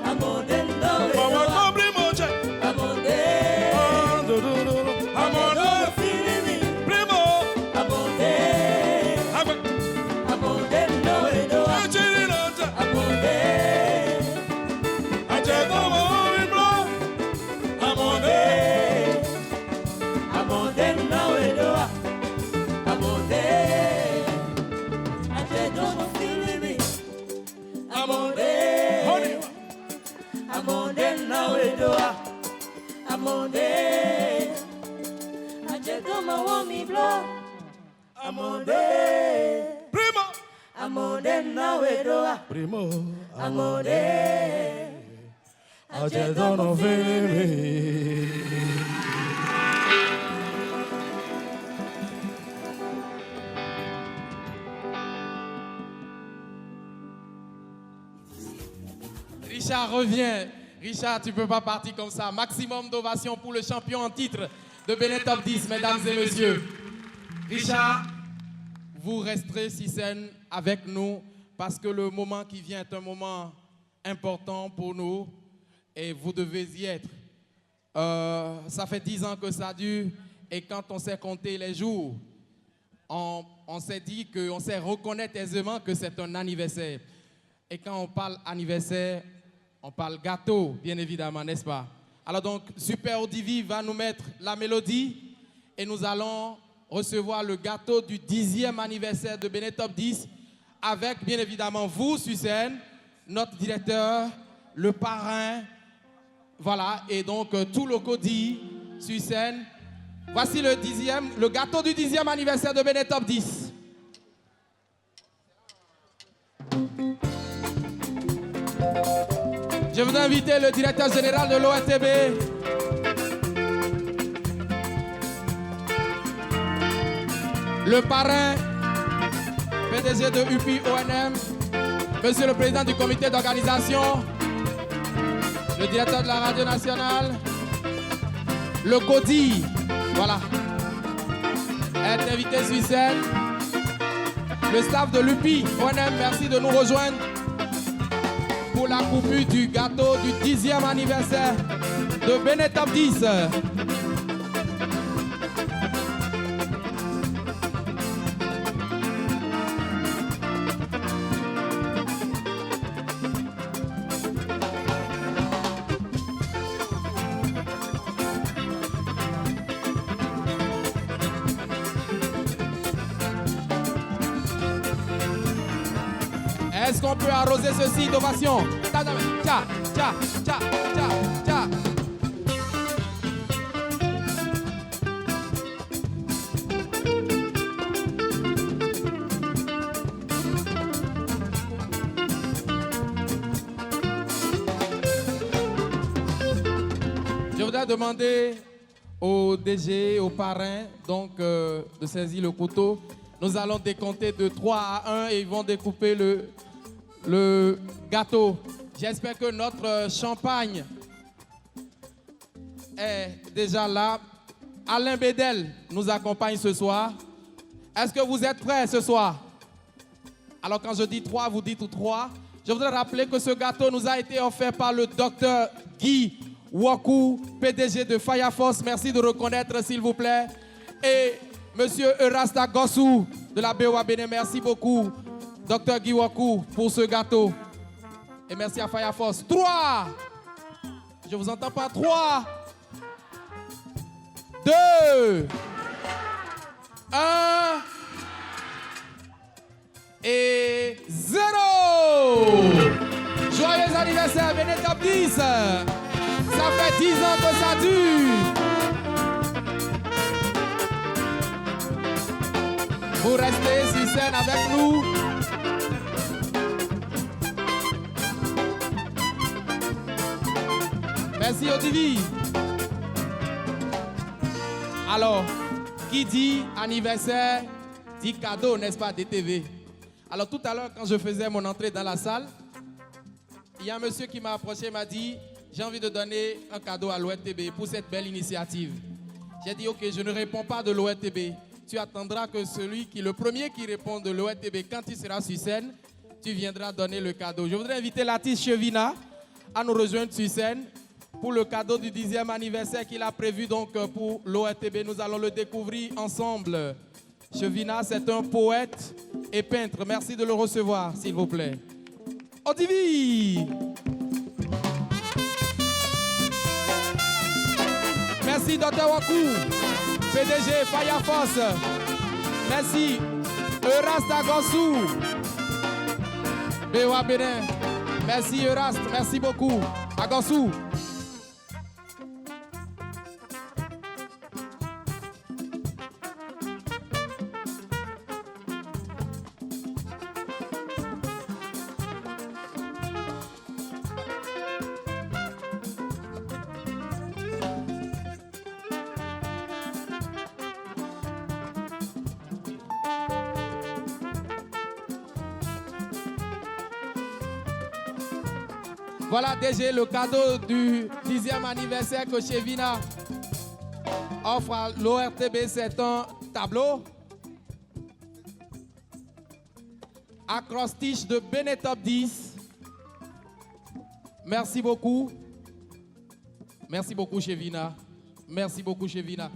Amode nawedoa. Primo. Amode. Ajedono vele. Richard revient. Richard, tu peux pas partir comme ça. Maximum d'ovation pour le champion en titre de Bénin Top 10, mesdames et messieurs. Richard, vous resterez sur scène avec nous parce que le moment qui vient est un moment important pour nous et vous devez y être. Ça fait 10 ans que ça dure et quand on s'est compté les jours, on s'est dit qu'on sait reconnaître aisément que c'est un anniversaire. Et quand on parle anniversaire, on parle gâteau, bien évidemment, n'est-ce pas? Alors donc, Super Odivi va nous mettre la mélodie et nous allons recevoir le gâteau du 10e anniversaire de Bénin Top 10 avec, bien évidemment, vous sur scène, notre directeur, le parrain, voilà, et donc tout le Codi sur scène. Voici le gâteau du 10e anniversaire de Bénin Top 10. Je voudrais inviter le directeur général de l'ORTB, le parrain, PDG de UPI ONM, monsieur le président du comité d'organisation, le directeur de la radio nationale, le CODI, voilà, être invité sur scène, le staff de l'UPI ONM, merci de nous rejoindre pour la coupure du gâteau du 10e anniversaire de Bénin Top 10. Est-ce qu'on peut arroser ceci d'ovation? Tcha, tcha, tcha, tcha, tcha. Je voudrais demander au DG, au parrain, donc de saisir le couteau. Nous allons décompter de 3 à 1 et ils vont découper le gâteau. J'espère que notre champagne est déjà là. Alain Bédel nous accompagne ce soir. Est-ce que vous êtes prêts ce soir? Alors quand je dis 3, vous dites 3. Je voudrais rappeler que ce gâteau nous a été offert par le docteur Guy Waku, PDG de Fireforce. Merci de reconnaître s'il vous plaît. Et monsieur Erasta Gossou de la BOA Bénin, merci beaucoup. Docteur Guy Waku pour ce gâteau. Et merci à Fireforce. 3. Je vous entends pas. 3, 2, 1 et 0. Joyeux anniversaire, Bénin Top 10. Ça fait 10 ans que ça dure. Vous restez sur scène avec nous. Merci Odivi. Alors, qui dit anniversaire, dit cadeau, n'est-ce pas, DTV. Alors tout à l'heure, quand je faisais mon entrée dans la salle, il y a un monsieur qui m'a approché et m'a dit « J'ai envie de donner un cadeau à l'ORTB pour cette belle initiative. » J'ai dit « Ok, je ne réponds pas de l'ORTB. Tu attendras que le premier qui répond de l'ORTB, quand il sera sur scène, tu viendras donner le cadeau. » Je voudrais inviter l'artiste Chevina à nous rejoindre sur scène pour le cadeau du 10e anniversaire qu'il a prévu donc pour l'ORTB. Nous allons le découvrir ensemble. Chevina, c'est un poète et peintre. Merci de le recevoir, s'il vous plaît. Odivi! Merci, Dr. Waku, PDG Fireforce. Merci, Erast Agossou, BOA Bénin. Merci, Erast. Merci beaucoup. Agossou. Voilà DG, le cadeau du 10e anniversaire que Chevina offre à l'ORTB, c'est un tableau acrostiche de Benetop 10. Merci beaucoup. Merci beaucoup Chevina. Merci beaucoup Chevina.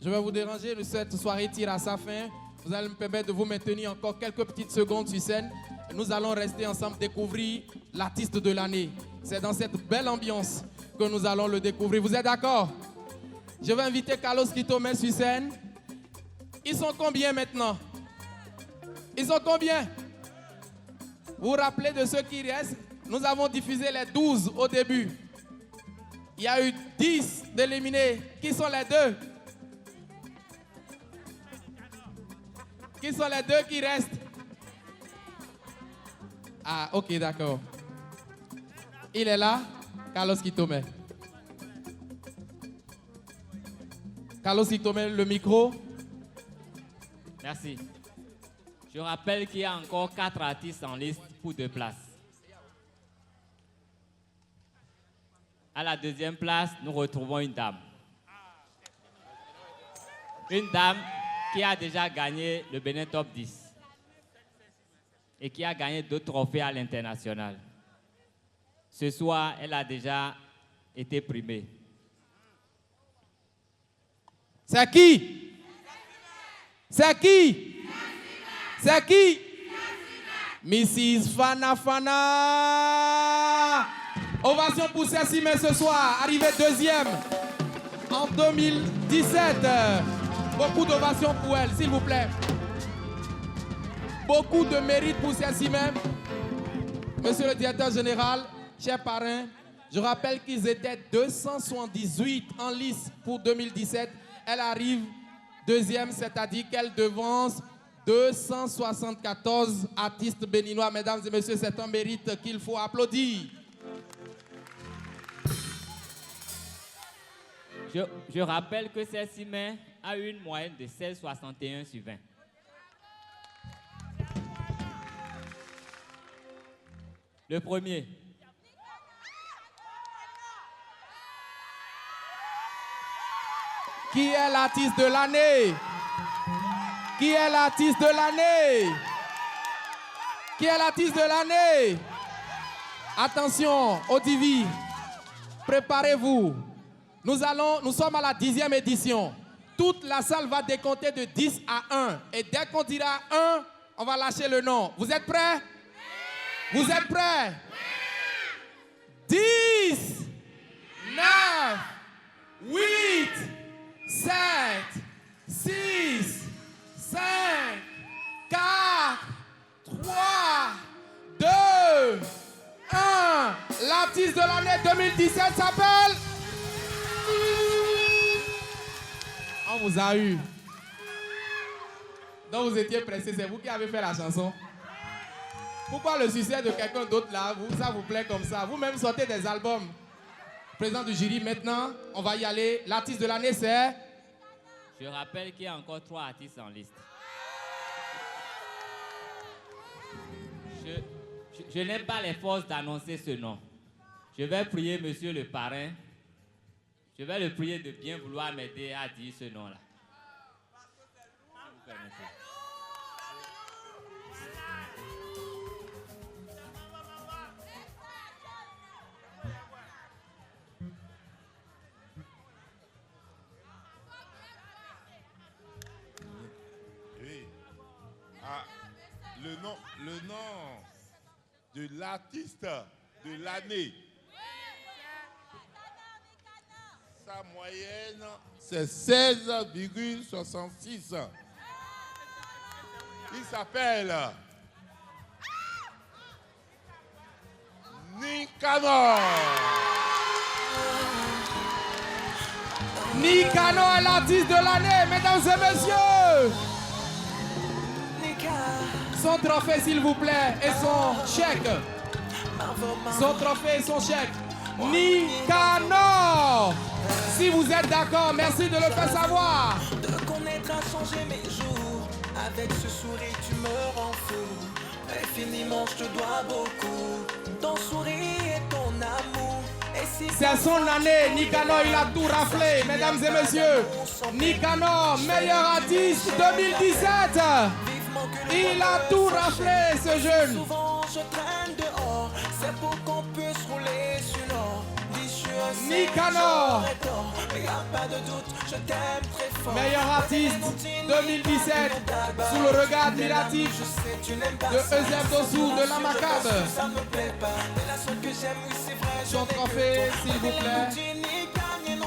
Je vais vous déranger, cette soirée tire à sa fin. Vous allez me permettre de vous maintenir encore quelques petites secondes sur scène. Nous allons rester ensemble découvrir l'artiste de l'année. C'est dans cette belle ambiance que nous allons le découvrir. Vous êtes d'accord? Je vais inviter Carlos Kitome sur scène. Ils sont combien maintenant? Ils sont combien? Vous vous rappelez de ceux qui restent? Nous avons diffusé les 12 au début. Il y a eu 10 d'éliminés. Qui sont les deux? Qui sont les deux qui restent? Ah, ok, d'accord. Il est là, Carlos Kitome. Carlos Kitome, le micro. Merci. Je rappelle qu'il y a encore 4 artistes en liste pour 2 places. À la 2e place, nous retrouvons une dame. Une dame qui a déjà gagné le Benetop 10 et qui a gagné d'autres trophées à l'international. Ce soir, elle a déjà été primée. C'est qui? C'est qui? C'est qui? Mrs. Fana Fana. Ovation pour Cécile ce soir, arrivée 2e en 2017. Beaucoup d'ovations pour elle, s'il vous plaît. Beaucoup de mérite pour Cécile. Monsieur le directeur général, cher parrain, je rappelle qu'ils étaient 278 en lice pour 2017. Elle arrive 2e, c'est-à-dire qu'elle devance 274 artistes béninois. Mesdames et messieurs, c'est un mérite qu'il faut applaudir. Je rappelle que Cécile a eu une moyenne de 16,61 sur 20. Le premier. Qui est l'artiste de l'année? Qui est l'artiste de l'année? Qui est l'artiste de l'année? Attention, OTV, préparez-vous. Nous sommes à la 10e édition. Toute la salle va décompter de 10 à 1. Et dès qu'on dira 1, on va lâcher le nom. Vous êtes prêts? Vous êtes prêts? 10, 9, 8, 7, 6, 5, 4, 3, 2, 1. L'artiste de l'année 2017 s'appelle... On vous a eu. Donc vous étiez pressé, c'est vous qui avez fait la chanson. Pourquoi le succès de quelqu'un d'autre là, ça vous plaît comme ça? Vous-même sortez des albums. Président du jury, maintenant, on va y aller. L'artiste de l'année, c'est... Je rappelle qu'il y a encore 3 artistes en liste. Je n'ai pas les forces d'annoncer ce nom. Je vais prier monsieur le parrain. Je vais le prier de bien vouloir m'aider à dire ce nom-là. Oui. Ah, le nom de l'artiste de l'année. Sa moyenne, c'est 16,66. Il s'appelle Nicanor. Nicanor est l'artiste de l'année, mesdames et messieurs. Son trophée, s'il vous plaît, et son chèque. Son trophée et son chèque. Nicanor. Si vous êtes d'accord, merci de le faire savoir. De connaître a changé mes jours. Avec ce sourire, tu me rends fou. Infiniment, je te dois beaucoup. Ton sourire et ton C'est son année. Nicanor, il a tout raflé, mesdames et messieurs. Nicanor, meilleur artiste 2017. Il a tout raflé, ce jeune. Souvent je traîne dehors, c'est pour qu'on puisse rouler sur l'or. Nicanor, mais y a pas de doute, je t'aime très fort. Meilleur artiste 2017, sous le regard admiratif de Euseb Dossou de la Macabre. Ça me plaît pas, mais la seule que j'aime, oui c'est vrai. Son trophée, s'il vous plaît. Et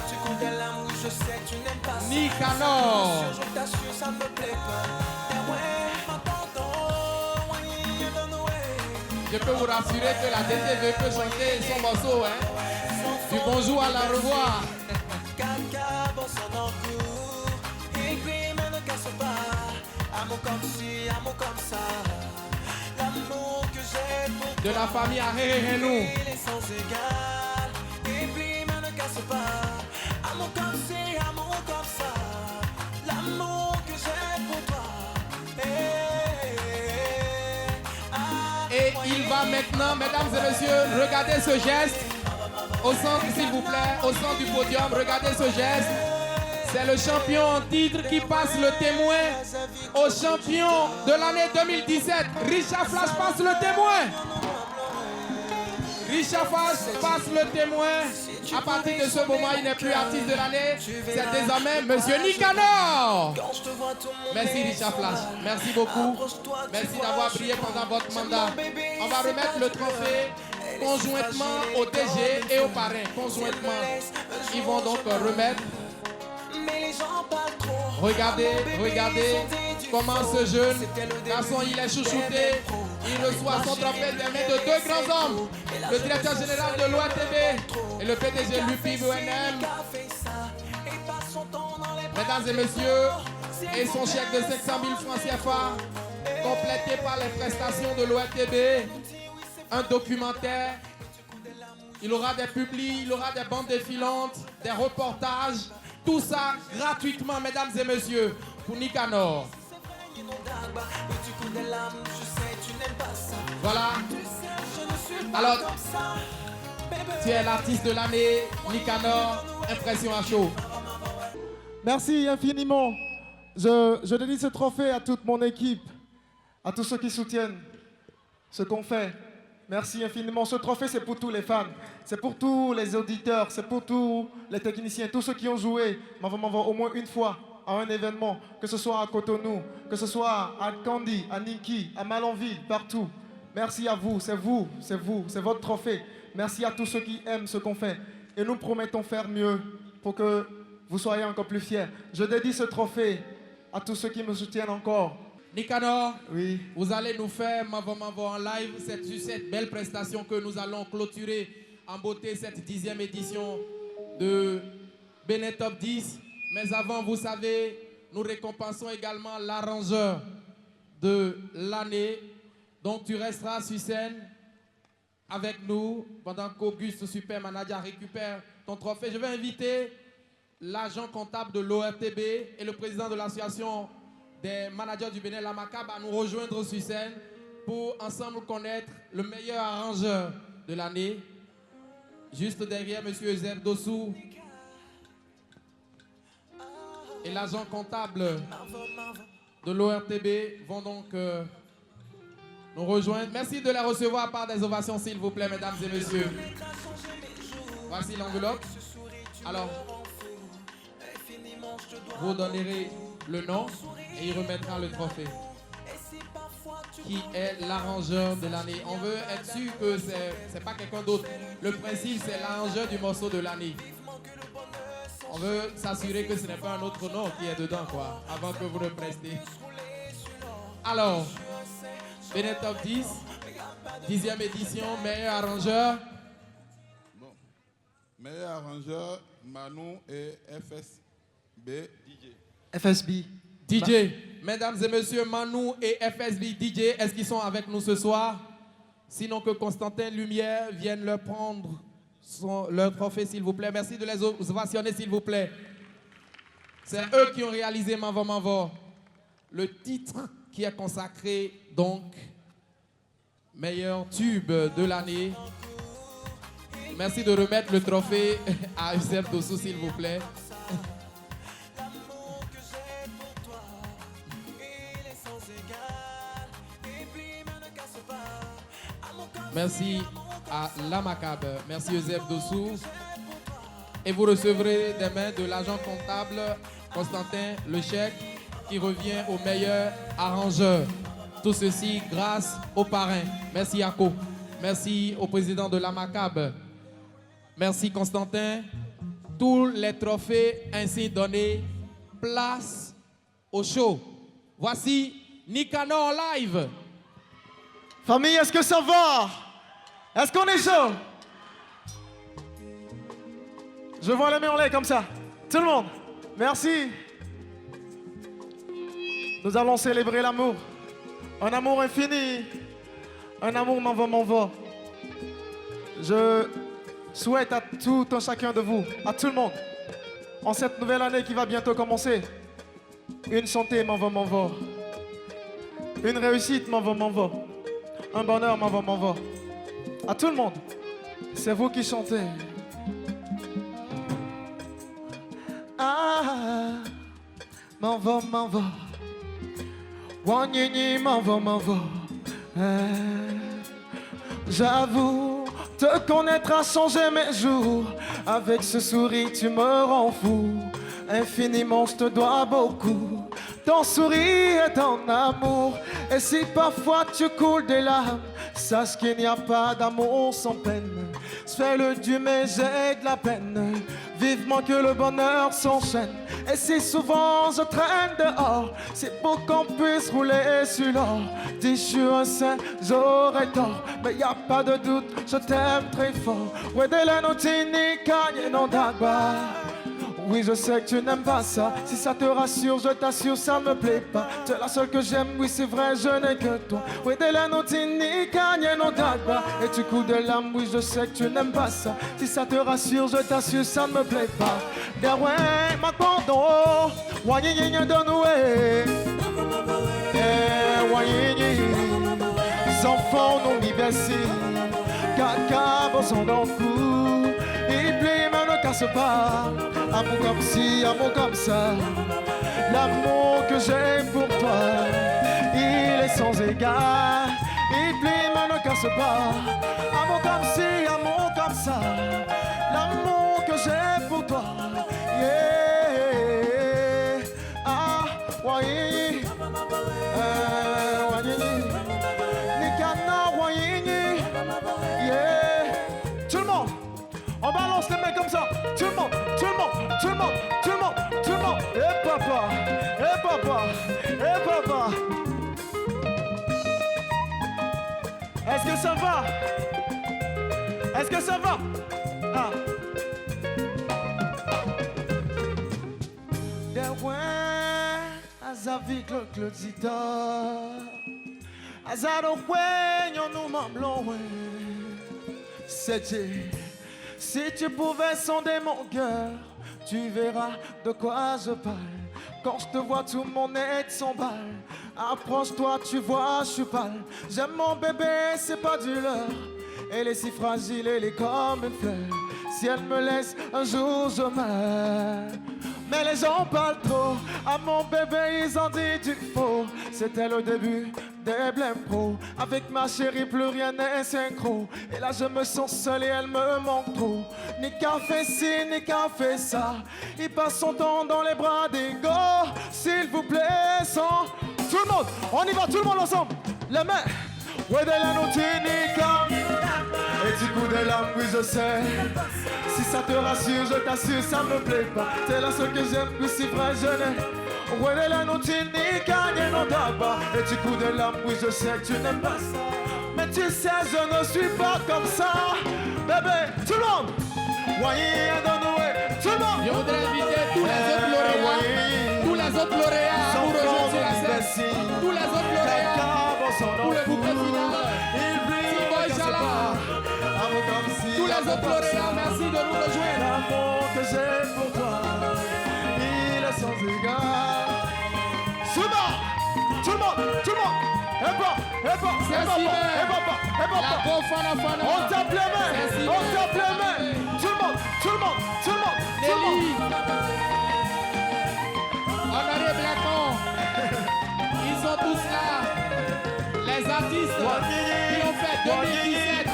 tu comptes l'amour, je sais que tu n'aimes pas ça. Nicanor. Je t'assure, ça me plaît pas. Je peux vous rassurer que la DTV peut chanter son morceau, hein. Du bonjour à la revoir. De la famille à Héhéhénou. Et il va maintenant, mesdames et messieurs, regardez ce geste. Au centre, s'il vous plaît, au centre du podium, regardez ce geste. C'est le champion en titre qui passe le témoin au champion de l'année 2017. Richard Flash passe le témoin. Richard Flash passe le témoin. À partir de ce moment, il n'est plus artiste de l'année. C'est désormais Monsieur Nicanor. Merci Richard Flash. Merci beaucoup. Merci d'avoir brillé pendant votre mandat. On va remettre le trophée conjointement au DG et au parrain. Conjointement. Ils vont donc remettre. Regardez, regardez comment ce jeune garçon, il est chouchouté. Il reçoit son trophée des mains de deux grands hommes. Le directeur général de l'ORTB et le PDG l'UPIB-ONM. Mesdames et messieurs, et son chèque de 500 000 francs CFA, complété par les prestations de l'ORTB, un documentaire. Il aura des publis, il aura des bandes défilantes, des reportages. Tout ça gratuitement, mesdames et messieurs, pour Nicanor. Voilà. Alors, tu es l'artiste de l'année, Nicanor, impression à chaud. Merci infiniment. Je dédie ce trophée à toute mon équipe, à tous ceux qui soutiennent ce qu'on fait. Merci infiniment. Ce trophée, c'est pour tous les fans, c'est pour tous les auditeurs, c'est pour tous les techniciens, tous ceux qui ont joué au moins une fois à un événement, que ce soit à Cotonou, que ce soit à Candy, à Ninki, à Malanville, partout. Merci à vous, c'est vous, c'est votre trophée. Merci à tous ceux qui aiment ce qu'on fait. Et nous promettons faire mieux pour que vous soyez encore plus fiers. Je dédie ce trophée à tous ceux qui me soutiennent encore. Nicanor, oui. Vous allez nous faire Mavo en live cette belle prestation que nous allons clôturer en beauté cette 10e édition de Bénin Top 10. Mais avant, vous savez, nous récompensons également l'arrangeur de l'année. Donc tu resteras sur scène avec nous pendant qu'Auguste Super Manager récupère ton trophée. Je vais inviter l'agent comptable de l'ORTB et le président de l'association des managers du Bénin, la Macabre, à nous rejoindre sur scène pour ensemble connaître le meilleur arrangeur de l'année. Juste derrière M. Euseb Dossou et l'agent comptable de l'ORTB vont donc nous rejoindre. Merci de les recevoir par des ovations, s'il vous plaît, mesdames et messieurs. Voici l'enveloppe. Alors, vous donnerez le nom et il remettra le trophée. Qui est l'arrangeur de l'année? On veut être sûr que c'est pas quelqu'un d'autre. Le principe, c'est l'arrangeur du morceau de l'année. On veut s'assurer que ce n'est pas un autre nom qui est dedans, quoi, avant que vous le prestiez. Alors, Bénin Top 10, 10e édition, meilleur arrangeur. Bon. Meilleur arrangeur, Manu et FSB DJ. FSB. DJ. Mesdames et messieurs, Manu et FSB DJ, est-ce qu'ils sont avec nous ce soir? Sinon que Constantin Lumière vienne leur prendre leur trophée, s'il vous plaît. Merci de les ovationner, s'il vous plaît. C'est eux qui ont réalisé Mavo Mavo. Le titre qui est consacré, donc, meilleur tube de l'année. Merci de remettre le trophée à Youssef Dossou, s'il vous plaît. Merci à l'Amacab. Merci Youssef Dossou. Et vous recevrez des mains de l'agent comptable Constantin le chèque qui revient au meilleur arrangeur. Tout ceci grâce au parrain. Merci Yako. Merci au président de l'Amacab. Merci Constantin. Tous les trophées ainsi donnés, place au show. Voici Nicanor live. Famille, est-ce que ça va? Est-ce qu'on est chaud? Je vois les mains en l'air comme ça. Tout le monde, merci. Nous allons célébrer l'amour. Un amour infini. Un amour m'en va. Je souhaite à tout un chacun de vous, à tout le monde, en cette nouvelle année qui va bientôt commencer, une santé m'en va. Une réussite m'en va. Un bonheur m'en va. À tout le monde, c'est vous qui chantez. Ah, m'en va. Wanyini m'en va. J'avoue, te connaître a changé mes jours. Avec ce sourire, tu me rends fou. Infiniment, je te dois beaucoup. Ton sourire est en amour. Et si parfois tu coules des larmes, sache qu'il n'y a pas d'amour sans peine. Fais le Dieu, mais j'ai de la peine. Vivement que le bonheur s'enchaîne. Et si souvent je traîne dehors, c'est pour qu'on puisse rouler sur l'or. Dis je suis un saint, j'aurais tort, mais y a pas de doute, je t'aime très fort. Oui, je sais que tu n'aimes pas ça. Si ça te rassure, je t'assure, ça me plaît pas. Tu es la seule que j'aime, oui c'est vrai, je n'ai que toi. Et tu coules de l'âme, oui je sais que tu n'aimes pas ça. Si ça te rassure, je t'assure, ça ne me plaît pas. Derouais, ma pardon, wanyinyi donoué. Les enfants n'ont ni baissé. Caca, bon dans le cou. Il plaît, mais ne casse pas. Amour comme ci, amour comme ça. L'amour que j'ai pour toi, il est sans égard. Il plaît, mais ne casse pas. Amour comme ci, amour comme ça. L'amour que j'ai pour toi, yeah. Ah, ouais. Nicanor, ouais. Yeah. Tout le monde, on balance les mains comme ça. Tout le monde. Et papa. Est-ce que ça va? Ah. Azavik le clodita. Azaro nous m'emblon. C'était. Si tu pouvais sonder mon cœur, tu verras de quoi je parle. Quand je te vois, tout mon être s'emballe. Approche-toi, tu vois, je suis pâle. J'aime mon bébé, c'est pas du leurre. Elle est si fragile, elle est comme une fleur. Si elle me laisse, un jour je meurs. Mais les gens parlent trop. À mon bébé, ils ont dit du faux. C'était le début des blèmes pro. Avec ma chérie, plus rien n'est synchro. Et là, je me sens seul et elle me manque trop. Ni qu'à fait ci, ni qu'à fait ça. Il passe son temps dans les bras des gars. S'il vous plaît, sans... Tout le monde, on y va, tout le monde ensemble. Les mains. Ouais, de la notinica. Et du coup de l'âme, oui, je sais. Si ça te rassure, je t'assure, ça me plaît pas. T'es la seule que j'aime, oui, c'est vrai, je l'ai. Ouais, de la notinica, n'y en a pas. Et du coup de l'âme, oui, je sais que tu n'aimes pas ça. Mais tu sais, je ne suis pas comme ça. Bébé, tout le monde. Ouais, tout le monde. Je voudrais inviter tous les autres lauréats. Tous les autres lauréats pour rejoindre sur la scène. Tous les autres lauréats. Pour le bouquet final. Tous les autres lauréats, merci de nous rejoindre. L'amour que j'ai pour toi, il est sans égard. Tout le monde, La Bofana Fana. On tape les mains. On tape les mains. Tout le monde, tout le monde, tout le monde. Nelly. Honoré Blacon. Ils sont tous là. Les artistes qui ont fait 2017.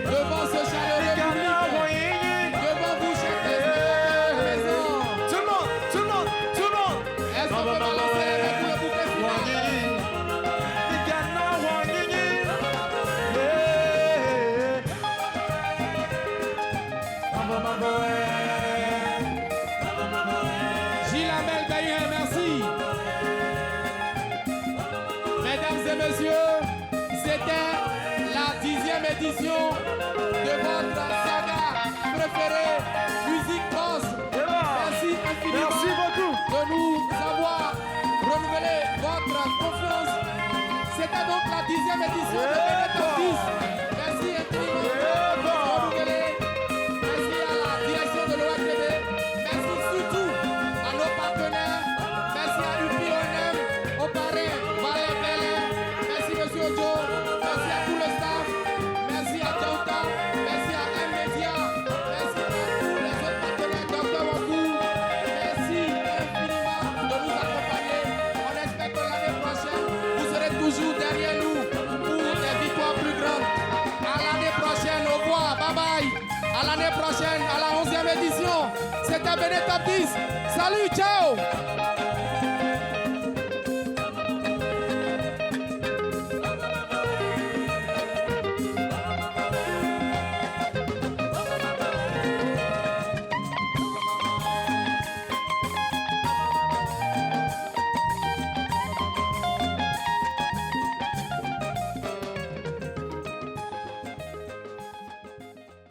Devant ce chaleureux public. Devant vous, chers présents. Tout le monde, tout le monde, tout le monde. Est-ce qu'on peut balancer les mains pour le bouquet final? Gilles Amel Gaïen, merci. Mesdames et messieurs, c'était la 10e édition de votre saga préférée, Musique Boss. Merci infiniment de nous avoir renouvelé votre confiance. C'était donc la 10e édition de Benetton 10. Merci infiniment de nous renouveler. Merci à la direction de l'ORTB. Merci surtout à nos partenaires. Merci à UPONM, au parrain Valet Bélin. Merci Monsieur Ojo. Merci à tout le staff. Merci à Tauta. Merci à M-Media. Merci à tous les autres partenaires, Dr. Wakou. Merci infiniment de nous accompagner. On espère que l'année prochaine, vous serez toujours derrière nous pour des victoires plus grandes. À l'année prochaine, au revoir, bye bye. À l'année prochaine, à la 11e édition. C'était Benetton 10. Salut, ciao.